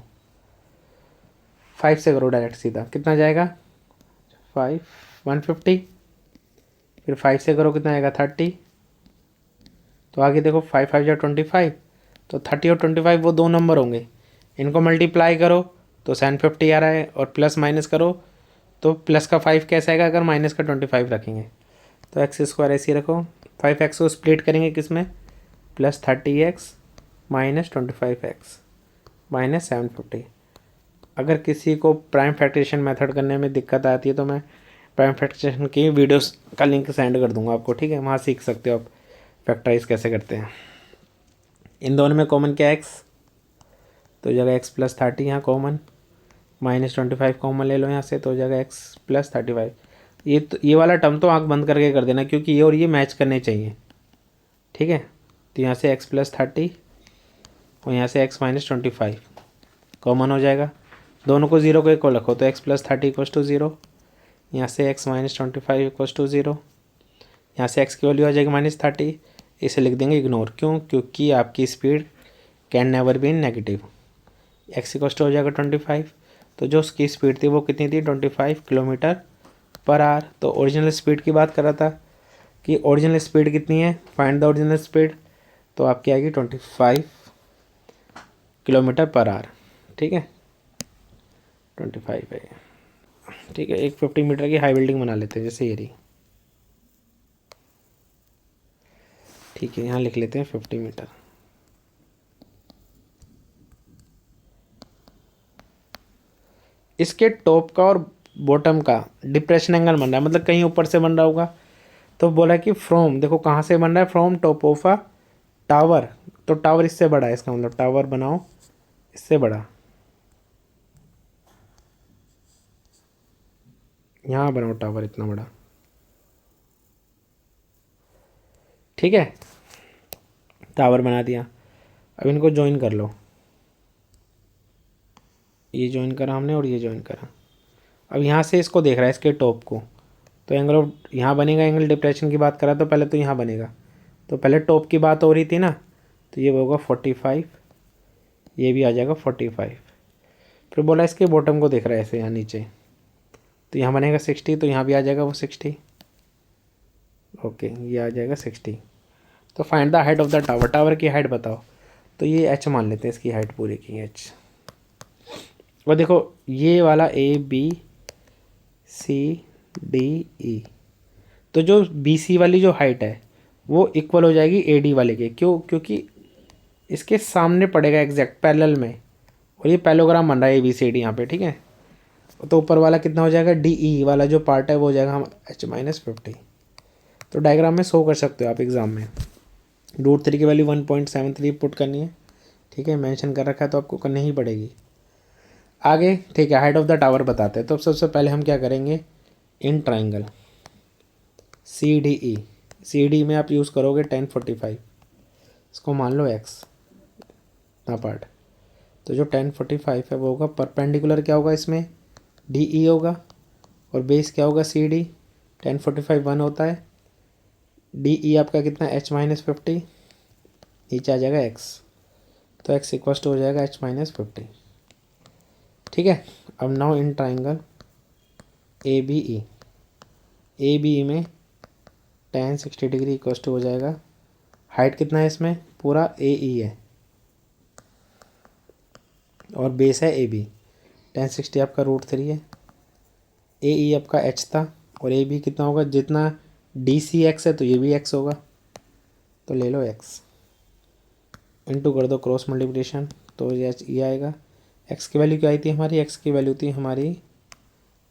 5 से करो डायरेक्ट सीधा, कितना जाएगा 5 150, फिर 5 से करो कितना आएगा 30। तो आगे देखो 5 5 या 25, तो 30 और 25 वो दो नंबर होंगे, इनको मल्टीप्लाई करो तो 750 आ रहा है, और प्लस माइनस करो तो प्लस का 5 कैसे आएगा अगर माइनस का 25 रखेंगे। तो x² ऐसे ही रखो, 5x को स्प्लिट करेंगे किस में, +30x - 25x - 750। अगर किसी को प्राइम फैक्टरेशन मेथड करने में दिक्कत आती है तो मैं प्राइम फैक्टरेशन की वीडियोस का लिंक सेंड कर दूंगा आपको, ठीक है, वहाँ सीख सकते हो आप फैक्टराइज कैसे करते हैं। इन दोनों में कॉमन क्या है x, तो जगह x + 30 यहाँ कॉमन, -25 कॉमन ले लो यहाँ से, तो जगह x + 35। ये वाला टर्म तो आँख बंद करके कर देना क्योंकि ये और ये मैच करने चाहिए, ठीक है। तो यहाँ से x + 30 और यहाँ से x - 25 कॉमन हो जाएगा, दोनों को 0 को इक्वल रखो, तो x + 30 = 0, यहाँ से x - 25 = 0, यहाँ से x की वैल्यू आ जाएगी -30, इसे लिख देंगे इग्नोर, क्यों, क्योंकि आपकी speed can never be negative. x = हो जाएगा 25, तो जो उसकी स्पीड थी वो कितनी थी 25 km/h। तो ओरिजिनल स्पीड की बात कर रहा था कि ओरिजिनल स्पीड कितनी है, फाइंड द ओरिजिनल स्पीड, तो आपकी आएगी 25 km/h, ठीक है 25 है, ठीक है। एक 50 मीटर की हाई बिल्डिंग बना लेते हैं जैसे ये रही, ठीक है, यहाँ लिख लेते हैं 50 मीटर। इसके टॉप का और बॉटम का डिप्रेशन एंगल बन रहा है, मतलब कहीं ऊपर से बन रहा होगा, तो बोला कि फ्रॉम, देखो कहाँ से बन रहा है, from top of a tower, तो टावर इससे बड़ा है, इसका मतलब टावर बनाओ इससे बड़ा, यहाँ बनाओ टावर इतना बड़ा, ठीक है, टावर बना दिया। अब इनको ज्वाइन कर लो, ये ज्वाइन करा हमने और ये ज्वाइन करा। अब यहाँ से इसको देख रहा है इसके टॉप को, तो एंगल ऑफ यहाँ बनेगा, एंगल डिप्रेशन की बात करा तो पहले तो यहाँ बनेगा, तो पहले टॉप की बात हो रही थी ना, तो ये होगा 45, ये भी आ जाएगा 45। फिर बोला इसके बॉटम को देख रहा है ऐसे यहाँ नीचे, तो यहाँ बनेगा 60, तो यहाँ भी आ जाएगा वो 60, ओके ये आ जाएगा 60। तो find the height of the tower, tower की हाइट बताओ, तो ये h मान लेते हैं, इसकी हाइट पूरी की h। और देखो ये वाला ABCDE, तो जो BC वाली जो हाइट है वो इक्वल हो जाएगी AD वाले के, क्यों, क्योंकि इसके सामने पड़ेगा एग्जैक्ट पैरेलल में, और ये पैलोग्राम बन रहा है ABCD यहाँ पे, ठीक है। तो ऊपर वाला कितना हो जाएगा, DE वाला जो पार्ट है वो हो जाएगा हम h - 50। तो डायग्राम में शो कर सकते हो आप एग्ज़ाम में, √3 की वैल्यू 1.73 पुट करनी है, ठीक है, मेंशन कर रखा है तो आपको करनी ही पड़ेगी। आगे ठीक है, हाइट ऑफ द टावर बताते हैं, तो सबसे पहले हम क्या करेंगे, इन ट्राइंगल CDE, CD में आप यूज़ करोगे 1045, इसको मान लो x ना पार्ट, तो जो 1045 है वो होगा परपेंडिकुलर, क्या होगा इसमें DE होगा, और बेस क्या होगा CD, 1045 1 होता है, DE आपका कितना h - 50, नीचे आ जाएगा x, तो x = हो जाएगा h - 50, ठीक है। अब नाउ इन ट्राइंगल ABE में tan 60 डिग्री = हो जाएगा, हाइट कितना है इसमें, पूरा AE है और बेस है AB, tan 60 आपका √3 है, AE आपका h था, और AB कितना होगा, जितना DC x है तो ये भी x होगा, तो ले लो x, इनटू कर दो क्रॉस मल्टीप्लिकेशन, तो ये आएगा। x की वैल्यू क्या आई थी हमारी, x की वैल्यू थी हमारी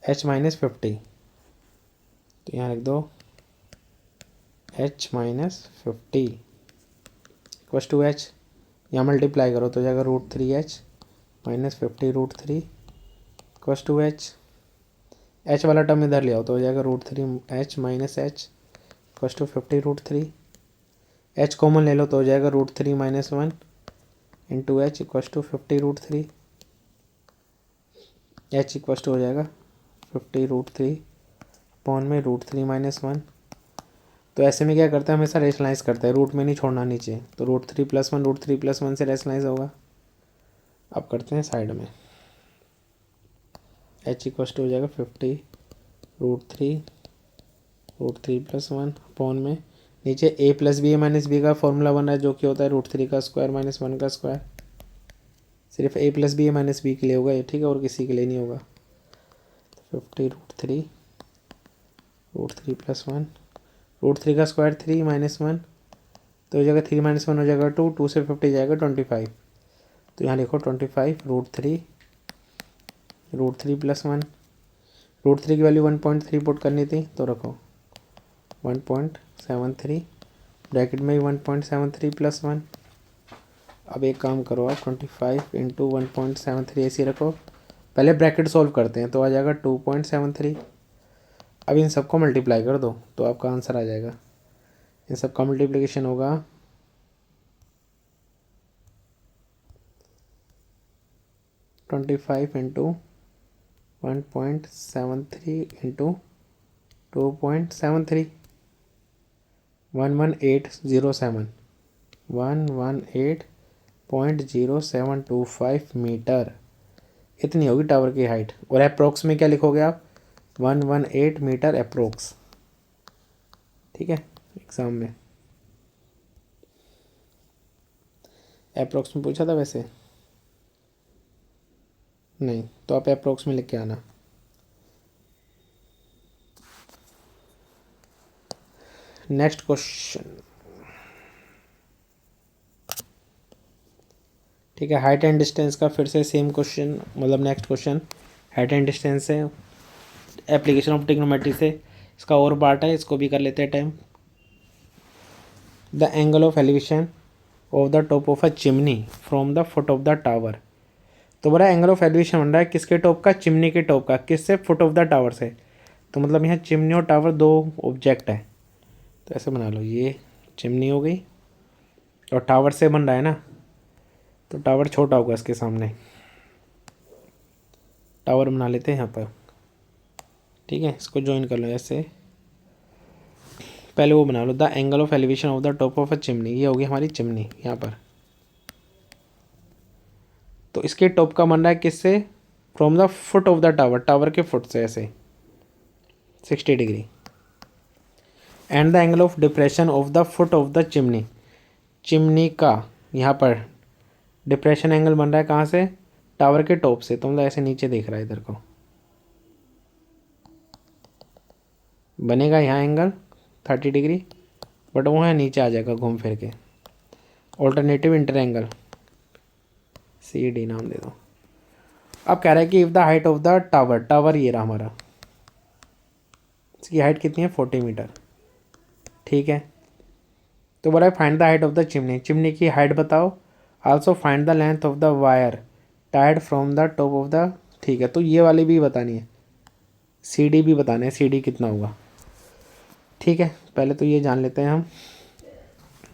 h - 50, तो यहाँ लिख दो h - 50 = h, यहाँ मल्टीप्लाई करो तो हो जाएगा √3h minus 50√3 equals to h वाला टर्म इधर ले आओ तो हो जाएगा √3h minus h equals to 50√3। h common ले लो तो हो जाएगा √3 minus 1 into h equals to 50√3। h equals to हो जाएगा 50√3 अपॉन में √3 माइनस 1। तो ऐसे में क्या करता है, हमेशा रेशनलाइज करता है, रूट में नहीं छोड़ना नीचे, तो √3 + 1 √3 + 1 से रेशनलाइज होगा। अब करते हैं साइड में, h इक्वल्स टू हो जाएगा 50√3 √3 + 1 अपॉन में नीचे a + b माइनस b का फॉर्मूला बन रहा है जो कि होता है √3 का स्क्वायर माइनस 1 का स्क्वायर। सिर्फ a + b माइनस b के लिए होगा ये, ठीक है, और किसी के लिए नहीं होगा। 50√3 √3 + 1 √3 का स्क्वायर 3 माइनस 1 तो हो जाएगा 3 माइनस 1 हो जाएगा 2, 2 से 50 जाएगा 25। तो यहाँ लिखो 25 √3 + 1। √3 की वैल्यू 1.3 पुट करनी थी तो रखो 1.73 ब्रैकेट में 1.73 + 1। अब एक काम करो आप 25 × 1.73 ऐसे रखो, पहले ब्रैकेट सॉल्व करते हैं तो आ जाएगा 2.73। अब इन सबको मल्टीप्लाई कर दो तो आपका आंसर आ जाएगा। इन सब का मल्टीप्लिकेशन होगा 25 × 1.73 × 2.73 11807 118.0725 मीटर, इतनी होगी टावर की हाइट। और अप्रोक्स में क्या लिखोगे आप, 118 मीटर अप्रोक्स, ठीक है। एग्जाम में अप्रोक्स में पूछा था वैसे, नहीं तो आप अप्रोक्स में लिख के आना। नेक्स्ट क्वेश्चन, ठीक है, हाइट एंड डिस्टेंस का फिर से सेम क्वेश्चन, मतलब next question height and distance है, एप्लीकेशन ऑफ ट्रिग्नोमेट्री से इसका और पार्ट है, इसको भी कर लेते हैं time. The angle of elevation of the top of a chimney from the foot of the tower. तो बड़ा एंगल ऑफ एलिवेशन बन रहा है किसके टॉप का, चिमनी के टॉप का, किससे, फुट ऑफ द टावर से। तो मतलब यहाँ चिमनी और टावर दो ऑब्जेक्ट है, तो ऐसे बना लो, ये चिमनी हो गई और टावर से बन रहा है ना, तो टावर छोटा होगा इसके सामने, टावर बना लेते हैं यहाँ पर, ठीक है। इसको ज्वाइन कर लो ऐसे, पहले वो बना लो, the angle of elevation of the top of a chimney, ये होगी हमारी चिमनी यहाँ पर। तो इसके टॉप का बन रहा है किससे, from the foot of the tower, tower के फुट से ऐसे 60 degree. And the angle of depression of the foot of the chimney, chimney का यहाँ पर डिप्रेशन एंगल बन रहा है कहाँ से, टावर के टॉप से, तो मतलब ऐसे नीचे देख रहा है इधर को, बनेगा यहाँ एंगल 30 डिग्री, बट वो है नीचे आ जाएगा घूम फिर के। ऑल्टरनेटिव इंटर एंगल CD नाम दे दो। अब कह रहा है कि if the height of the tower, tower ये रहा हमारा, इसकी हाइट कितनी है 40 मीटर, ठीक है। तो बोला find the height of the chimney, chimney की हाइट बताओ, also find the length of the wire tired from the top of the, ठीक है। तो ये वाली भी बतानी है, CD भी बताना है, CD कितना होगा, ठीक है। पहले तो ये जान लेते हैं हम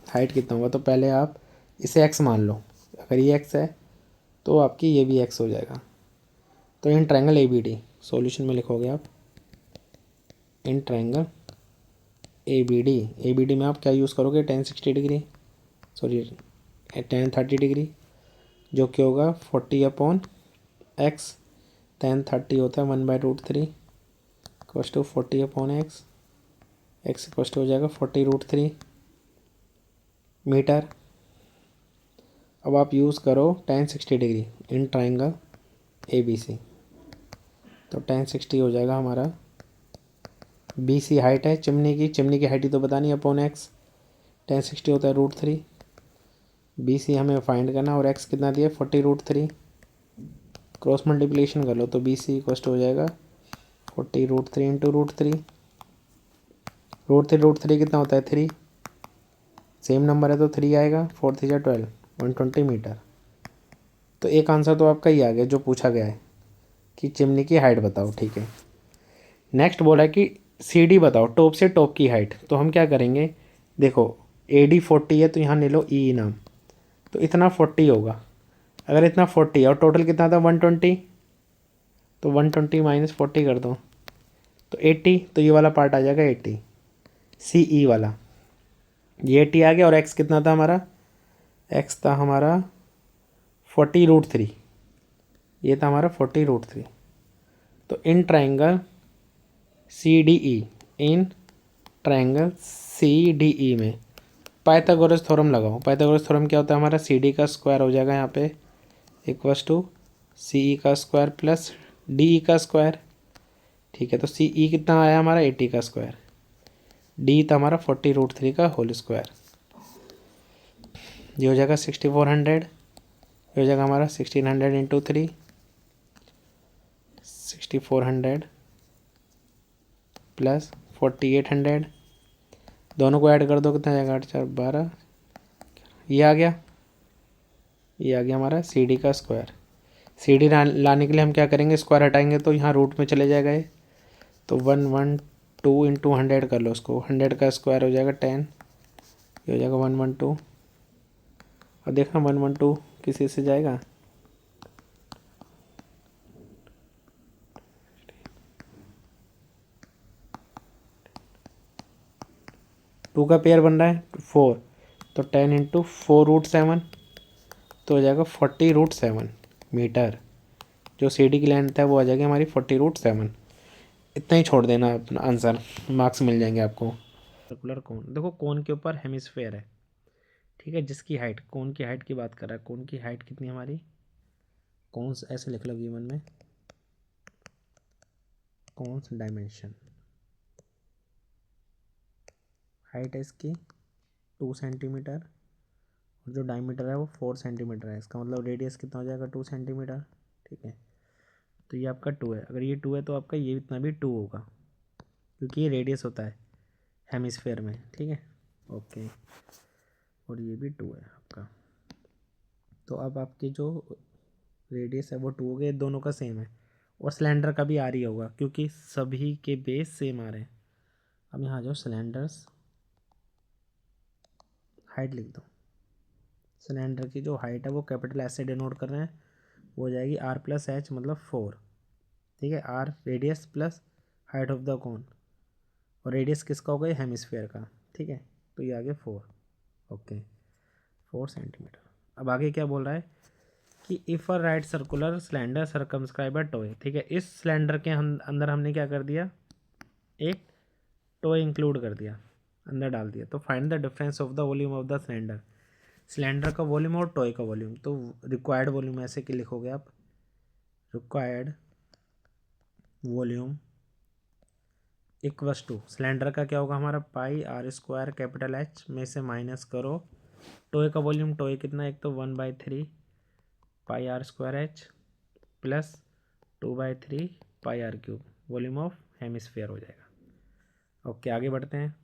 हाइट कितना होगा। तो पहले आप इसे x मान लो, अगर ये x है तो आपकी ये भी x हो जाएगा। तो इन ट्रायंगल ABD, सॉल्यूशन में लिखोगे आप इन ट्रायंगल ABD में आप क्या यूज़ करोगे, tan 60 degree, sorry tan 30 degree, जो कि होगा 40/x, tan 30 होता है 1/√3 equals to 40/x, x equals to हो जाएगा 40√3 मीटर। अब आप यूज़ करो tan 60 degree in triangle ABC, तो tan 60 हो जाएगा हमारा, BC हाइट है चिमनी की हाइट ही तो बतानी है अपॉन x, tan 60 होता है √3, BC हमें फाइंड करना, और x कितना दिया 40√3, क्रॉस मल्टीप्लिकेशन कर लो तो BC इक्वल्स टू हो जाएगा 40√3 इंटू √3, √3 कितना होता है 3, सेम नंबर है तो 3 आएगा, 4 3 12, 120 मीटर। तो एक आंसर तो आपका ही आ गया जो पूछा गया है कि चिमनी की हाइट बताओ। ठीक है, नेक्स्ट बोला है कि CD बताओ, टॉप से टॉप की हाइट। तो हम क्या करेंगे, देखो AD 40 है तो यहाँ ले लो E नाम, तो इतना 40 होगा। अगर इतना 40 और टोटल कितना था 120, तो 120 माइनस 40 कर दो तो 80, तो ये वाला पार्ट आ जाएगा 80, CE वाला। ये 80 आ गया। और x कितना था हमारा, x था हमारा 40√3, ये था हमारा 40√3। तो in triangle CDE, in triangle CDE में पाइथागोरस थ्योरम लगाओ। पाइथागोरस थ्योरम क्या होता है हमारा, CD का स्क्वायर हो जाएगा यहाँ पे इक्वस टू CE का स्क्वायर प्लस DE का स्क्वायर। ठीक है, तो CE कितना आया हमारा 80 का स्क्वायर, D था हमारा 40√3 का होल स्क्वायर। ये हो जाएगा 6400, ये हो जाएगा हमारा 1600 इंटू 3, 6400 प्लस 4800, दोनों को ऐड कर दो कितना जाएगा 8 4 12, ये आ गया। ये आ गया हमारा CD का स्क्वायर। CD लाने के लिए हम क्या करेंगे, स्क्वायर हटाएंगे तो यहाँ रूट में चले जाएगा ये, तो 112 इंटू 100 कर लो उसको, 100 का स्क्वायर हो जाएगा 10, ये हो जाएगा 112। और देखना 112 किसी से जाएगा, 2 का पेयर बन रहा है 4, तो 10 इंटू 4√7, तो हो जाएगा 40√7 मीटर। जो CD की लेंथ है वो आ जाएगी हमारी 40√7। इतना ही छोड़ देना अपना आंसर, मार्क्स मिल जाएंगे आपको। सर्कुलर कोन, देखो कोन के ऊपर हेमिस्फेयर है। ठीक है, जिसकी हाइट, कोन की हाइट की बात कर रहा है, कोन की हाइट कितनी हमारी, कौन ऐसे लिख लो गिवन में, कौन डायमेंशन, हाइट है इसकी 2 सेंटीमीटर और जो डायमीटर है वो 4 सेंटीमीटर है। इसका मतलब रेडियस कितना हो जाएगा 2 सेंटीमीटर। ठीक है, तो ये आपका 2 है। अगर ये 2 है तो आपका ये इतना भी 2 होगा, क्योंकि ये रेडियस होता है हेमिस्फेयर में। ठीक है, ओके, और ये भी 2 है आपका। तो अब आपकी जो रेडियस है वो 2 हो गए, दोनों का सेम है। और सिलेंडर का भी आ रही होगा क्योंकि सभी के बेस सेम आ रहे हैं। अब यहाँ जो सिलेंडर्स हाइट लिख दो, सिलेंडर की जो हाइट है वो कैपिटल एस से डिनोट कर रहे हैं, वो हो जाएगी R+H मतलब 4। ठीक है, R radius plus height of the cone, और रेडियस किसका होगा, हेमिस्फेयर का। ठीक है, तो ये आगे 4, ओके 4 सेंटीमीटर। अब आगे क्या बोल रहा है कि if a right circular cylinder circumscribe a toy. ठीक है, इस सिलेंडर के अंदर हमने क्या कर दिया, एक टॉय इंक्लूड कर दिया, अंदर डाल दिया। तो find the difference of the volume of the cylinder, cylinder का वॉल्यूम और टॉय का वॉल्यूम। तो रिक्वायर्ड वॉल्यूम ऐसे कि लिखोगे आप, required volume equals to, cylinder का क्या होगा हमारा πr² कैपिटल H में से माइनस करो टॉय का वॉल्यूम, टॉय कितना, एक तो 1/3 πr² plus 2/3 πr³ volume of hemisphere हो जाएगा। ओके, आगे बढ़ते हैं।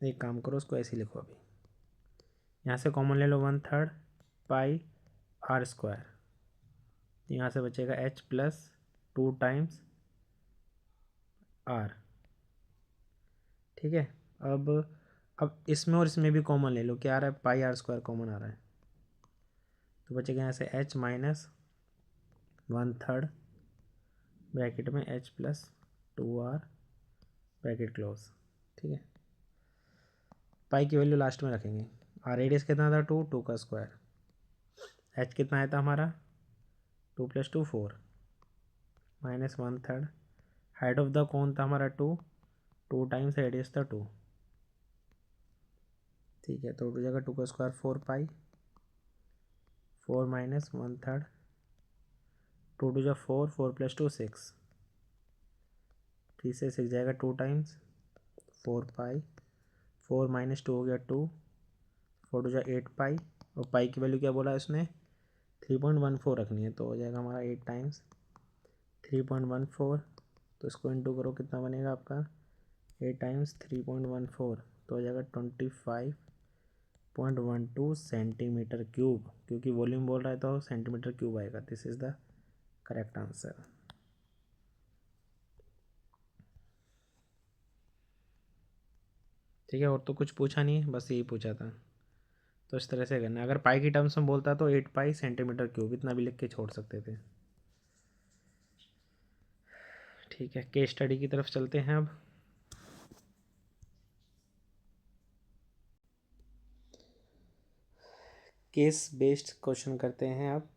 एक काम करो, उसको ऐसे ही लिखो। अभी यहाँ से कॉमन ले लो 1/3 πr², यहाँ से बचेगा H प्लस 2 टाइम्स R। ठीक है, अब इसमें और इसमें भी कॉमन ले लो, क्या आ रहा है πr² कॉमन आ रहा है, तो बचेगा यहाँ से H माइनस 1/3 ब्रैकेट में H plus 2R bracket close. ठीक है, पाई की वैल्यू लास्ट में रखेंगे। R रेडियस कितना था 2, 2 का स्क्वायर, H कितना आया था हमारा 2 + 2 4 minus 1/3, height of the cone था हमारा 2, 2 टाइम्स रेडियस था 2। ठीक है, तो हो जाएगा 2 का स्क्वायर 4 पाई, 4 माइनस 1/3, 2 2 जा 4, 4 + 2 6, 3 से 6 जाएगा 2 टाइम्स 4 पाई, 4 माइनस 2 हो गया 2, 4 2 जा 8 पाई, और पाई की वैल्यू क्या बोला है उसने 3.14 रखनी है, तो हो जाएगा हमारा 8 टाइम्स 3.14। तो इसको इंटू करो, कितना बनेगा आपका 8 टाइम्स 3.14, तो हो जाएगा 25 0.12 सेंटीमीटर क्यूब, क्योंकि वॉल्यूम बोल रहा है तो सेंटीमीटर क्यूब आएगा। This is the correct answer. ठीक है, और तो कुछ पूछा नहीं है, बस यही पूछा था। तो इस तरह से करना। अगर पाई की टर्म्स में बोलता तो 8 पाई सेंटीमीटर क्यूब, इतना भी लिख के छोड़ सकते थे। ठीक है, केस स्टडी की तरफ चलते हैं अब। केस बेस्ड क्वेश्चन करते हैं अब।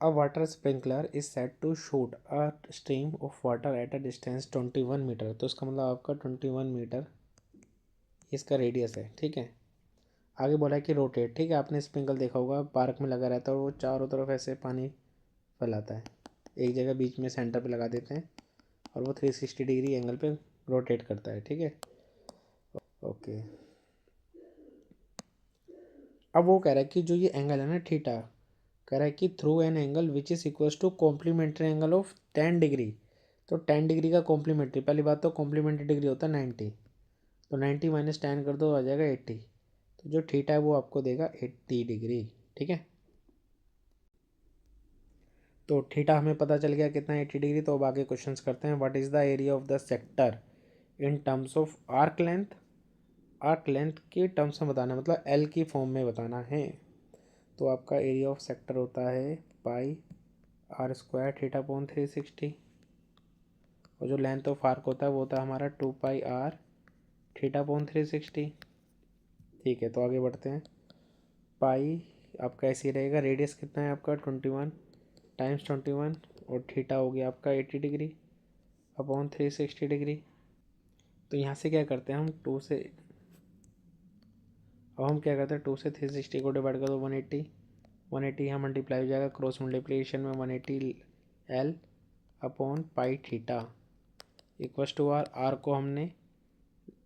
A water sprinkler is set to shoot a stream of water at a distance 21 metre. तो इसका मतलब आपका 21 मीटर इसका रेडियस है। ठीक है, आगे बोला है कि रोटेट। ठीक है, आपने स्प्रिंकल देखा होगा, पार्क में लगा रहता है और वो चारों तरफ ऐसे पानी फैलाता है। एक जगह बीच में सेंटर पे लगा देते हैं और वो 360 डिग्री एंगल पे रोटेट करता है। ठीक है, ओके। अब वो कह रहा है कि जो ये एंगल है ना थीटा, कह रहा है कि through an angle which is equals to complementary angle of 10 degree. तो 10 डिग्री का कॉम्प्लीमेंट्री, पहली बात तो कॉम्प्लीमेंट्री डिग्री होता है 90, तो 90 माइनस 10 कर दो, आ जाएगा 80। तो जो थीटा है वो आपको देगा 80 डिग्री। ठीक है, तो थीटा हमें पता चल गया कितना 80 डिग्री। तो अब आगे क्वेश्चंस करते हैं। What is the area of the sector in terms of arc length. Arc length के टर्म्स में बताना है, मतलब एल की फॉर्म में बताना है। तो आपका एरिया ऑफ सेक्टर होता है पाई आर स्क्वायर थीटा अपॉन 360, और जो लेंथ ऑफ आर्क होता है वो होता है हमारा 2 पाई आर थीटा अपॉन 360। ठीक है, तो आगे बढ़ते हैं। पाई आपका ऐसे ही रहेगा। रेडियस कितना है आपका 21 टाइम्स 21, और थीटा हो गया आपका 80 डिग्री अपॉन 360 डिग्री। तो यहाँ से क्या करते हैं हम, टू से, अब हम क्या करते हैं, 2 से 360 को डिवाइड कर दो 180, 180 यहाँ मल्टीप्लाई हो जाएगा, क्रॉस मल्टीप्लिकेशन में 180 L upon pi theta equals to R. R को हमने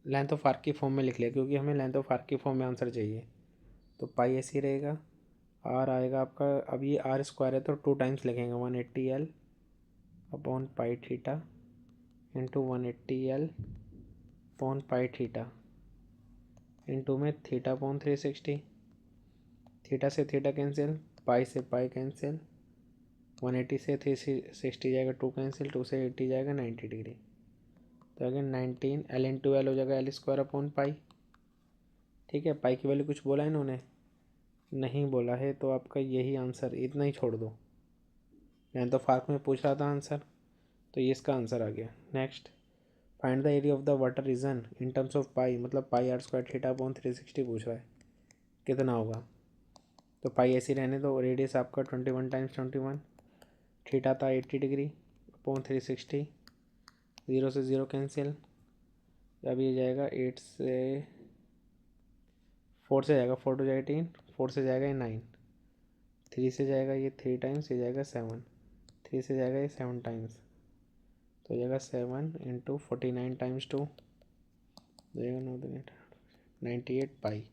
लेंथ ऑफ आर्क की फॉर्म में लिख लिया, क्योंकि हमें लेंथ ऑफ आर्क की फॉर्म में आंसर चाहिए। तो पाई ऐसे ही रहेगा, आर आएगा आपका, अब ये आर स्क्वायर है तो 2 टाइम्स लिखेंगे, 180 L upon pi theta into 180 L upon pi theta into में थीटा अपॉन 360। थीटा से थीटा कैंसिल, पाई से पाई कैंसिल, 180 से 360 जाएगा 2 कैंसिल, 2 से 80 जाएगा 90 डिग्री। तो अगेन 19 एल इंटू एल हो जाएगा एल स्क्वायर अपॉन पाई। ठीक है, पाई की वैल्यू कुछ बोला है इन्होंने, नहीं बोला है, तो आपका यही आंसर, इतना ही छोड़ दो। मैं तो फार्क में पूछ रहा था आंसर, तो ये इसका आंसर आ गया। Next, find the area of the water region in terms of pi, मतलब pi r square theta upon 360 पूछ रहा है, कितना होगा। तो पाई ऐसे रहने दो। रेडियस आपका 21 टाइम्स 21, थीटा था 80 डिग्री अपॉन 360, 0 से 0 कैंसिल, अब ये जाएगा 8 से 4 से जाएगा 4 टू जाएगा 18, 4 से जाएगा ये 9, 3 से जाएगा ये 3 टाइम्स, ये जाएगा 7, 3 से जाएगा ये 7 टाइम्स, तो जाएगा 7 इंटू 49 टाइम्स 2 जाएगा 98 पाई।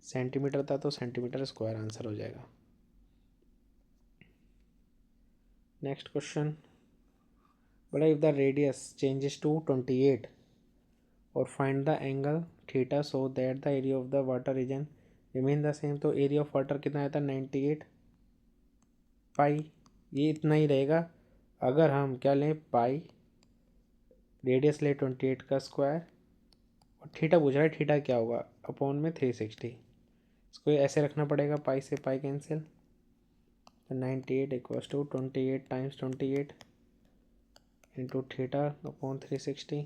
सेंटीमीटर था तो सेंटीमीटर स्क्वायर आंसर हो जाएगा। नेक्स्ट क्वेश्चन, बोला if the radius changes to 28 और find the angle theta so that the area of the water region remain the same. तो एरिया ऑफ वाटर कितना आता है 98 पाई, ये इतना ही रहेगा। अगर हम क्या लें, पाई रेडियस ले 28 का स्क्वायर, और थीटा पूछ रहा है, थीटा क्या होगा अपॉन में 360, इसको ऐसे रखना पड़ेगा, पाई से पाई कैंसिल, तो 98 equals to 28 times 28 into theta upon 360।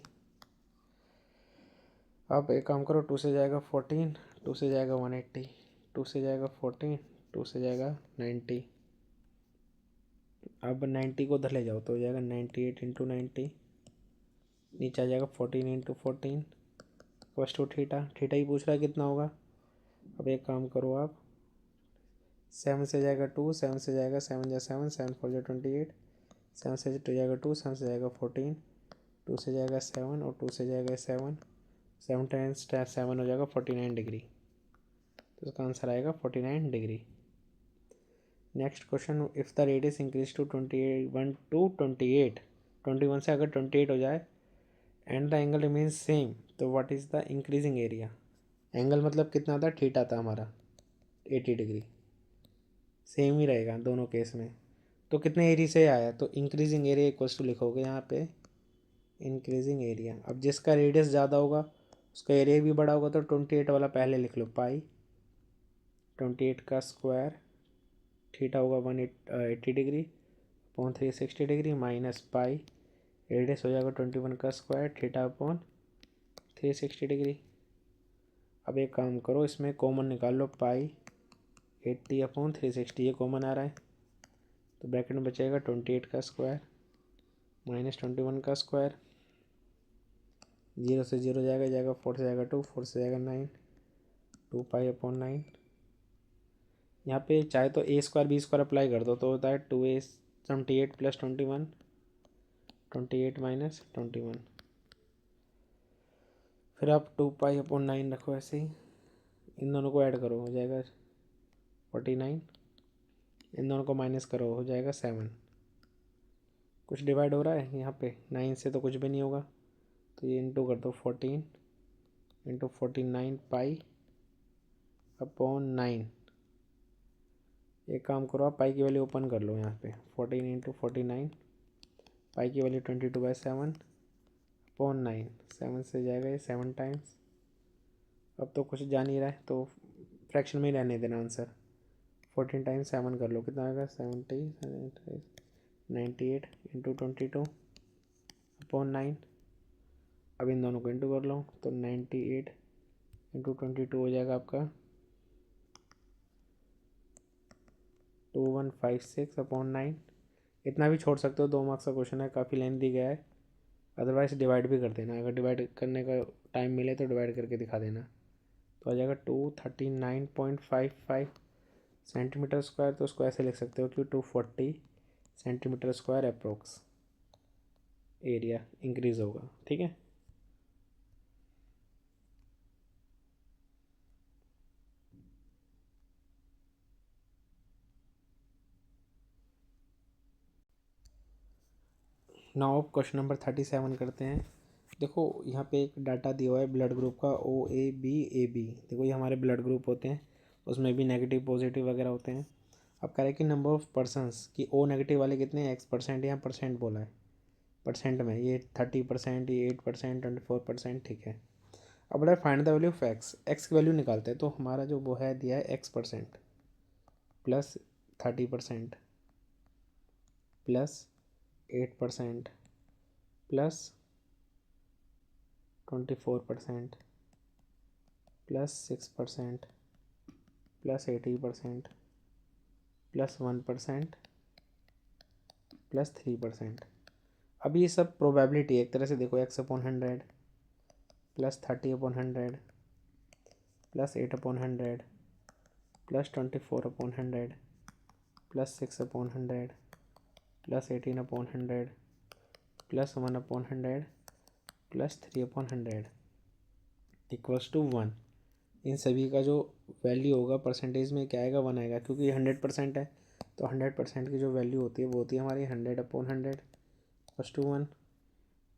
अब एक काम करो, 2 से जाएगा 14, 2 से जाएगा 180, 2 से जाएगा 14, 2 से जाएगा 90। अब 90 को उधर ले जाओ तो हो जाएगा 98 इंटू 90, नीचे आ जाएगा 14 into 14 equals to theta. Theta ही पूछ रहा है कितना होगा। अब एक काम करो आप, 7 से जाएगा 2, 7 से जाएगा 7 जा 7, 7 4 जा 28, 7 से 2 जाएगा 2, 7 से जाएगा 14, 2 से जाएगा 7 और 2 से जाएगा 7, 7 टाइम्स 7 हो जाएगा 49 डिग्री, तो इसका आंसर आएगा 49 degree. Next question, if the radius increase to 21 to 28, 21 से अगर 28 हो जाए and the angle remains same, तो what is the increasing area. Angle मतलब कितना था, थीटा था हमारा 80 डिग्री, सेम ही रहेगा दोनों केस में। तो कितने एरिया से आया, तो इंक्रीजिंग एरिया इक्वल्स टू लिखोगे यहाँ पे इंक्रीजिंग एरिया। अब जिसका रेडियस ज़्यादा होगा उसका एरिया भी बड़ा होगा, तो 28 वाला पहले लिख लो, पाई 28 का स्क्वायर, थीटा होगा 180 degree upon 360 degree minus pi, radius हो जाएगा 21 का स्क्वायर, थीटा अपॉन 360 डिग्री। अब एक काम करो, इसमें कॉमन निकाल लो, पाई 80 अपॉन 360, ये कॉमन आ रहा है, तो ब्रैकेट में बचेगा 28 का स्क्वायर माइनस 21 का स्क्वायर, 0 से 0 जाएगा, 4 से जाएगा 2, 4 से जाएगा 9, 2 पाई अपॉन 9। यहाँ पे चाहे तो ए स्क्वायर बी स्क्वायर अप्लाई कर दो, तो होता है 2a 28 प्लस 21, 28 माइनस 21। फिर आप 2 पाई अपॉन 9 रखो ऐसे ही, इन दोनों को ऐड करो हो जाएगा 49, इन दोनों को माइनस करो हो जाएगा 7। कुछ डिवाइड हो रहा है यहाँ पे, 9 से तो कुछ भी नहीं होगा, तो ये इंटू कर दो 14 इंटू 49 पाई अपॉन 9। एक काम करो, आप पाई की वैल्यू ओपन कर लो यहाँ पे, 14 इंटू 49, पाई की वैल्यू 22/7 अपॉन 9, 7 से जाएगा ये 7 टाइम्स। अब तो कुछ जा नहीं रहा है तो फ्रैक्शन में ही रहने देना आंसर, 14 टाइम्स 7 कर लो, कितना आएगा 70, 98 इंटू 22 अपॉन 9। अब इन दोनों को इंटू कर लो, तो 98 इंटू 22 हो जाएगा आपका 2156 अपॉन 9। इतना भी छोड़ सकते हो, 2 मार्क्स का क्वेश्चन है, काफ़ी लेंथ दी गया है, अदरवाइज डिवाइड भी कर देना, अगर डिवाइड करने का टाइम मिले तो डिवाइड करके दिखा देना। तो आ जाएगा 239.55 सेंटीमीटर स्क्वायर, तो उसको ऐसे लिख सकते हो कि 240 centimetre square approx area increase होगा। ठीक है, नाउ क्वेश्चन नंबर 37 करते हैं। देखो यहाँ पे एक डाटा दिया हुआ है ब्लड ग्रुप का OAB AB। देखो ये हमारे ब्लड ग्रुप होते हैं, उसमें भी नेगेटिव पॉजिटिव वगैरह होते हैं। अब कह रहे हैं कि नंबर ऑफ पर्सनस की O नेगेटिव वाले कितने हैं, X%, यहाँ परसेंट बोला है, परसेंट में ये 30%, ये 8%, 24%। ठीक है, अब बोला find the value of x की वैल्यू निकालते हैं। तो हमारा जो वो है दिया है X% plus 30% plus 8% plus 24% plus 6% plus 80% plus 1% plus 3%। अब ये सब प्रोबेबिलिटी एक तरह से देखो, X/100 plus 30/100 plus 8/100 plus 24/100 plus 6/100 plus 18/100 plus 1/100 plus 3/100 equals to 1। इन सभी का जो वैल्यू होगा परसेंटेज में क्या आएगा, 1 आएगा, क्योंकि ये 100% है, तो 100% की जो वैल्यू होती है वो होती है हमारी 100/100 प्लस टू 1।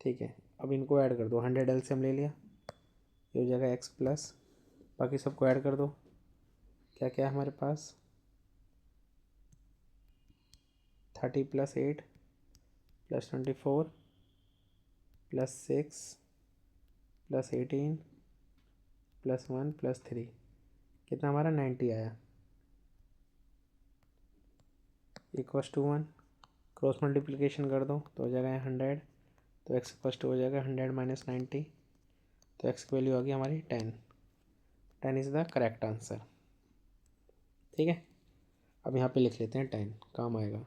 ठीक है, अब इनको ऐड कर दो, 100 LCM ले लिया, ये हो जाएगा x प्लस, बाकी सबको ऐड कर दो, क्या क्या है हमारे पास, 30 plus 8 plus 24 plus 6 plus 18 plus 1 plus 3, कितना हमारा 90 आया, इक्वल्स टू 1। क्रॉस मल्टीप्लिकेशन कर दो तो हो जाएगा 100, तो x इक्वल्स टू हो जाएगा 100 माइनस 90, तो x की वैल्यू आ गई हमारी 10। 10 इज़ द करेक्ट आंसर। ठीक है, अब यहाँ पे लिख लेते हैं 10, काम आएगा।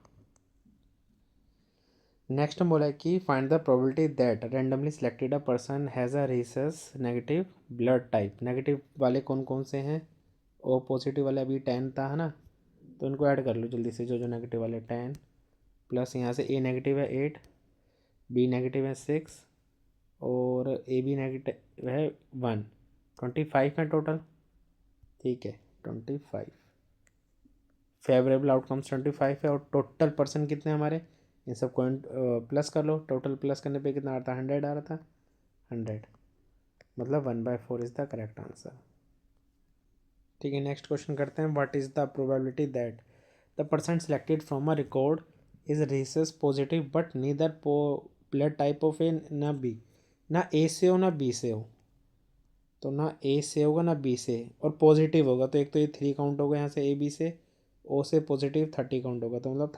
नेक्स्ट हम बोला है कि find the probability that randomly selected a person has a Rhesus negative blood type. Negative वाले कौन कौन से हैं, ओ पॉजिटिव वाले अभी 10 था है ना, तो इनको ऐड कर लो जल्दी से, जो जो नेगेटिव वाले 10 प्लस यहाँ से A नेगेटिव है 8, B नेगेटिव है 6 और AB नेगेटिव है 1, 25 है टोटल। ठीक है, 25 फेवरेबल आउटकम्स 25 है, और टोटल पर्सन कितने हमारे, इन सब को प्लस कर लो, टोटल प्लस करने पे कितना आ रहा था, 100 आ रहा था, 100, मतलब 1/4 इज़ द करेक्ट आंसर। ठीक है, नेक्स्ट क्वेश्चन करते हैं। What is the probability that the person selected from a record is rhesus positive but neither blood type of A ना बी, ना ए से हो ना बी से हो। तो ना ए से होगा ना बी से, और पॉजिटिव होगा तो एक तो ये 3 काउंट होगा यहाँ से ए बी से, ओ से पॉजिटिव 30 काउंट होगा, तो मतलब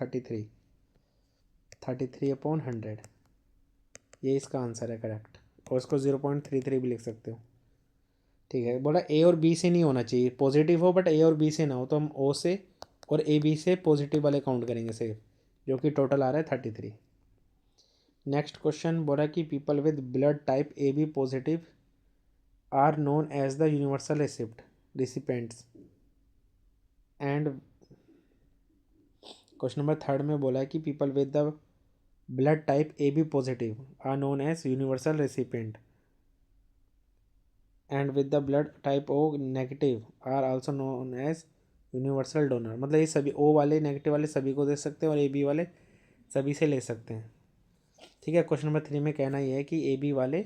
33/100 ये इसका आंसर है करेक्ट। और इसको 0.33 भी लिख सकते हो। ठीक है, बोला ए और बी से नहीं होना चाहिए, पॉजिटिव हो बट ए और बी से ना हो, तो हम ओ से और ए बी से पॉजिटिव वाले काउंट करेंगे सिर्फ, जो कि टोटल आ रहा है 33। नेक्स्ट क्वेश्चन बोला कि people with blood type A B positive are known as the universal recipients and question number 3 में बोला है कि people with the blood type A B positive are known as universal recipient and with the blood type O negative are also known as universal donor. मतलब ये सभी ओ वाले negative वाले सभी को दे सकते हैं और ए बी वाले सभी से ले सकते हैं। ठीक है, क्वेश्चन नंबर 3 में कहना यह है कि ए बी वाले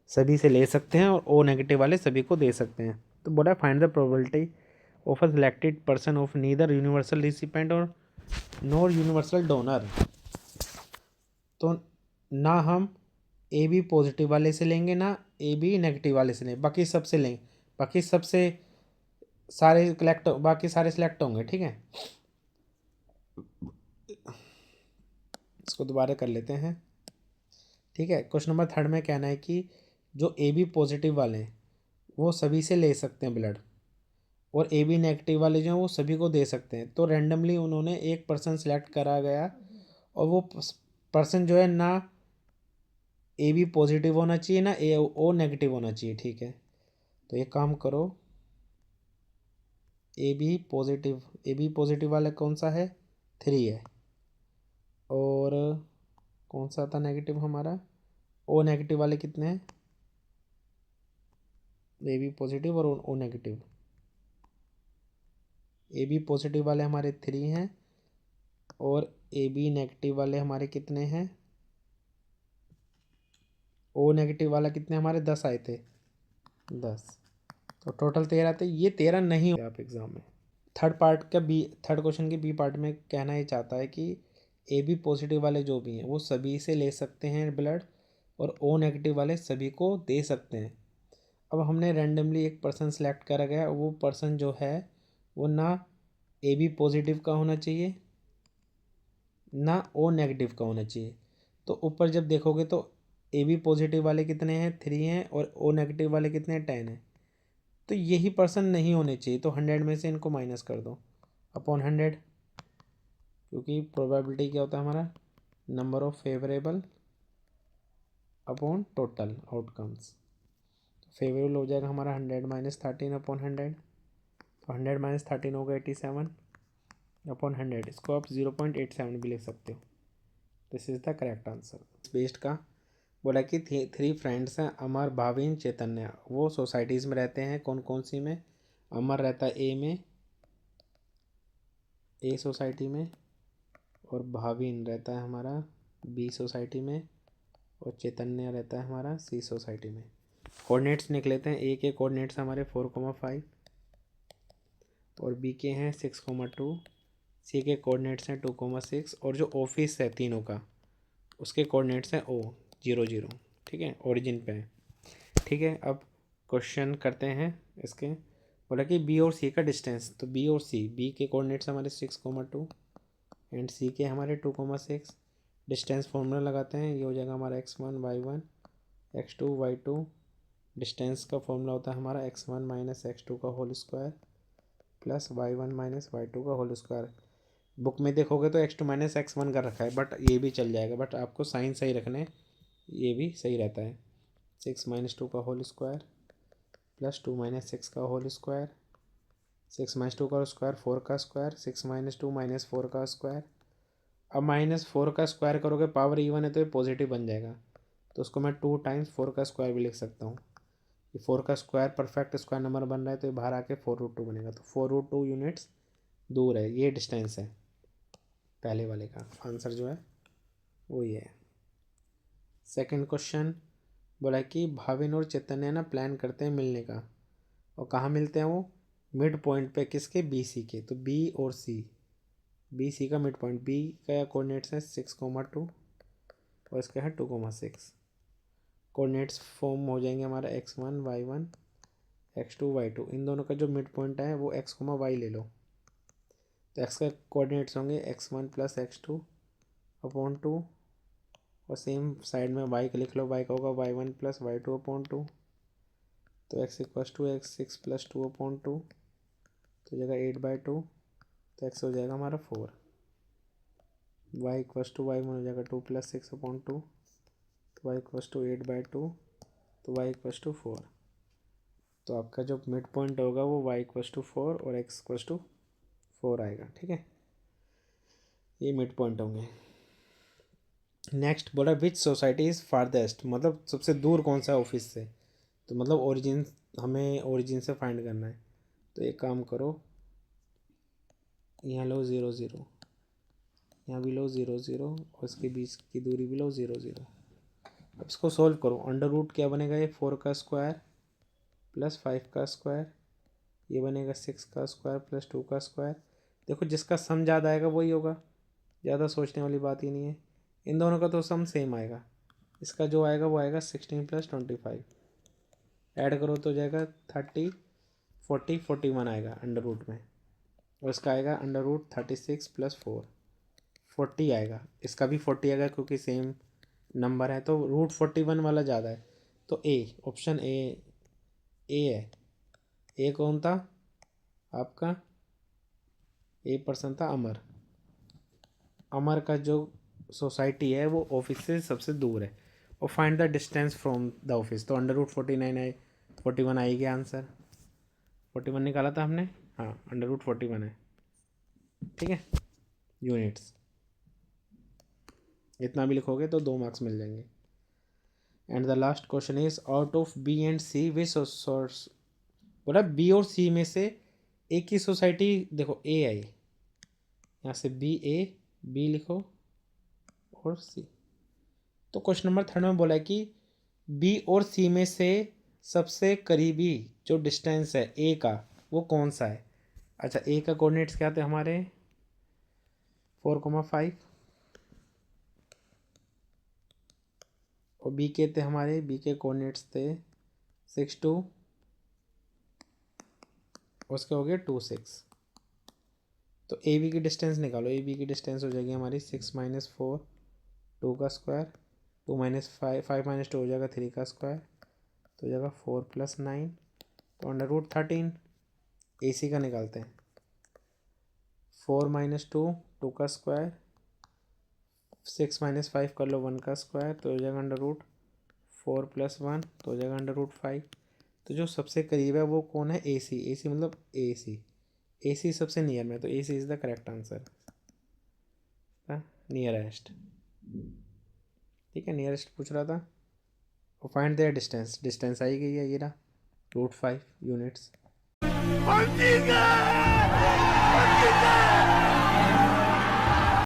सभी से ले सकते हैं और ओ नेगेटिव वाले सभी को दे सकते हैं। तो बोला find the probability of a selected person of neither universal recipient और नॉर यूनिवर्सल डोनर। तो ना हम ए बी पॉजिटिव वाले से लेंगे ना ए बी नेगेटिव वाले से लेंगे, बाकी सबसे लेंगे, बाकी सबसे सारे कलेक्ट, बाकी सारे सिलेक्ट होंगे। ठीक है, इसको दोबारा कर लेते हैं। ठीक है, क्वेश्चन नंबर 3 में कहना है कि जो ए बी पॉजिटिव वाले हैं वो सभी से ले सकते हैं ब्लड, और ए बी नेगेटिव वाले जो हैं वो सभी को दे सकते हैं। तो रैंडमली उन्होंने एक पर्सन सेलेक्ट करा गया, और वो पर्सन जो है ना ए बी पॉजिटिव होना चाहिए ना ए ओ नेगेटिव होना चाहिए। ठीक है, तो ये काम करो, ए बी पॉजिटिव वाला कौन सा है, 3 है, और कौन सा था नेगेटिव हमारा, ओ नेगेटिव वाले कितने हैं, ए बी पॉजिटिव और O negative. A B positive वाले हमारे 3 हैं, और ए बी नेगेटिव वाले हमारे कितने हैं, ओ नेगेटिव वाला कितने हमारे 10 आए थे, 10, तो टोटल 13 आते। ये 13 नहीं हो आप एग्ज़ाम में। थर्ड क्वेश्चन के बी पार्ट में कहना ये चाहता है कि ए बी पॉजिटिव वाले जो भी हैं वो सभी से ले सकते हैं ब्लड, और ओ नेगेटिव वाले सभी को दे सकते हैं। अब हमने रैंडमली एक पर्सन सेलेक्ट करा गया, वो पर्सन जो है वो ना ए बी पॉजिटिव का होना चाहिए ना ओ नेगेटिव का होना चाहिए। तो ऊपर जब देखोगे तो ए बी पॉजिटिव वाले कितने हैं, 3 हैं, और ओ नेगेटिव वाले कितने हैं, 10 हैं। तो यही पर्सन नहीं होने चाहिए, तो 100 में से इनको माइनस कर दो अपॉन 100, क्योंकि प्रोबेबिलिटी क्या होता है हमारा, number of favourable upon total outcomes. तो फेवरेबल हो जाएगा हमारा 100 माइनस 13 अपॉन 100, तो 100 माइनस 13 होगा 87 अपॉन 100। इसको आप 0.87 भी लिख सकते हो। This is the correct answer. Based का बोला कि 3 फ्रेंड्स हैं, अमर, भाविन, चैतन्य। वो सोसाइटीज़ में रहते हैं, कौन कौन सी में, अमर रहता है ए में, ए सोसाइटी में, और भाविन रहता है हमारा बी सोसाइटी में, और चैतन्य रहता है हमारा सी सोसाइटी में। कोऑर्डिनेट्स निकल लेते हैं। ए के कोऑर्डिनेट्स हमारे 4,5 और बी के हैं 6,2, सी के कोऑर्डिनेट्स हैं 2,6, और जो ऑफिस है तीनों का उसके कोऑर्डिनेट्स हैं ओ 0,0। ठीक है, ओरिजिन पे है। ठीक है, अब क्वेश्चन करते हैं इसके। बोला कि बी और सी का डिस्टेंस, तो बी और सी, बी के कोऑर्डिनेट्स हमारे 6,2 एंड सी के हमारे 2,6। डिस्टेंस फॉर्मूला लगाते हैं, ये हो जाएगा हमारा x1 y1 x2 y2। Distance का फॉर्मूला होता है हमारा x1 माइनस x2 का whole square plus y1 minus y2 का होल स्क्वायर। बुक में देखोगे तो x2 माइनस x1 का रखा है, बट ये भी चल जाएगा, बट आपको साइन सही रखने, ये भी सही रहता है। 6 माइनस 2 का होल स्क्वायर प्लस 2 माइनस 6 का होल स्क्वायर, 6 माइनस 2 का स्क्वायर 4 का स्क्वायर, 6 माइनस 2 माइनस 4 का स्क्वायर। अब -4 का स्क्वायर करोगे, पावर इवन है तो ये पॉजिटिव बन जाएगा, तो उसको मैं 2 टाइम्स 4 का स्क्वायर भी लिख सकता हूँ। ये 4 का स्क्वायर परफेक्ट स्क्वायर नंबर बन रहा है, तो ये बाहर आके 4√2 बनेगा, तो 4√2 यूनिट्स दूर है। ये डिस्टेंस है पहले वाले का, आंसर जो है वो ये है। सेकंड क्वेश्चन बोला कि भाविन और चैतन्य ना प्लान करते हैं मिलने का, और कहाँ मिलते हैं वो? मिड पॉइंट पे, किसके? बी सी के। तो बी और सी, बी सी का मिड पॉइंट, बी का कोऑर्डिनेट्स है 6,2 और इसका है 2,6। कोऑर्डिनेट्स फॉर्म हो जाएंगे हमारा x1 y1 x2 y2। इन दोनों का जो मिड पॉइंट है वो x, y ले लो। तो x का कोऑर्डिनेट्स होंगे x1 प्लस x2 अपॉन 2 और सेम साइड में y का लिख लो, y का होगा y1 प्लस y2 अपॉन 2। तो x equals to x6 plus 2 upon 2, तो जगह 8/2, तो x हो जाएगा हमारा 4। y इक्वल्स टू y1 हो जाएगा 2 प्लस 6 अपॉन 2, तो y इक्वल्स टू 8/2, तो y इक्वल्स टू 4। तो आपका जो मिड पॉइंट होगा वो y इक्वल्स टू 4 और x इक्वल्स टू 4 आएगा। ठीक है, ये मिड पॉइंट होंगे। नेक्स्ट बोला विच सोसाइटी इज़ फारदेस्ट, मतलब सबसे दूर कौन सा है ऑफिस से। तो मतलब ओरिजिन, हमें ओरिजिन से फाइंड करना है। तो एक काम करो, यहाँ लो 0 0, यहाँ भी लो 0 0 और इसके बीच की दूरी भी लो 0 0। अब इसको सोल्व करो। अंडर रूट क्या बनेगा? ये 4 का स्क्वायर प्लस 5 का स्क्वायर, ये बनेगा 6 का स्क्वायर प्लस 2 का स्क्वायर। देखो जिसका सम ज़्यादा आएगा वही होगा, ज़्यादा सोचने वाली बात ही नहीं है। इन दोनों का तो सम सेम आएगा, इसका जो आएगा वो आएगा 16 प्लस 25। ऐड करो तो जाएगा 30 40 41 आएगा अंडर रूट में, और इसका आएगा अंडर रूट 36 प्लस 4 40 आएगा। इसका भी 40 आएगा क्योंकि सेम नंबर है, तो रूट 41 वाला ज़्यादा है। तो ए, ऑप्शन ए है। ए कौन था आपका? ए पर्सन था अमर। अमर का जो सोसाइटी है वो ऑफिस से सबसे दूर है। और find the distance from the office, तो अंडर रूट 49 आए, 41 आएगी आंसर। 41 निकाला था हमने, हाँ अंडर रूट 41 है। ठीक है, यूनिट्स इतना भी लिखोगे तो 2 मार्क्स मिल जाएंगे। And the last question is out of B and C which source, बोला बी और सी में से एक ही सोसाइटी, देखो ए आई, यहाँ से बी ए, बी लिखो और सी। तो क्वेश्चन नंबर 3 में बोला है कि बी और सी में से सबसे करीबी जो डिस्टेंस है ए का वो कौन सा है। अच्छा, ए का कोऑर्डिनेट्स क्या थे हमारे? 4,5 और बी के थे हमारे, बी के कोऑर्डिनेट्स थे 6 2, उसके हो गए 2 6। तो ए बी की डिस्टेंस निकालो। ए बी की डिस्टेंस हो जाएगी हमारी 6 - 4 2 का स्क्वायर, 2 - 5 5 - 2 हो जाएगा 3 का स्क्वायर, तो हो जाएगा 4 + 9, तो अंडर रूट 13। ए सी का निकालते हैं। 4 - 2 2 का स्क्वायर, 6 - 5 कर लो 1 का स्क्वायर, तो हो जाएगा अंडर रूट 4 + 1, तो हो जाएगा अंडर रूट 5। तो जो सबसे करीब है वो कौन है? ए सी। ए सी मतलब ए सी, ए सी सबसे नियर में, तो A C is the correct answer, nearest. ठीक है, नियरेस्ट पूछ रहा था। और फाइंड देयर डिस्टेंस, डिस्टेंस आई गई है, ये रहा रूट 5 यूनिट्स।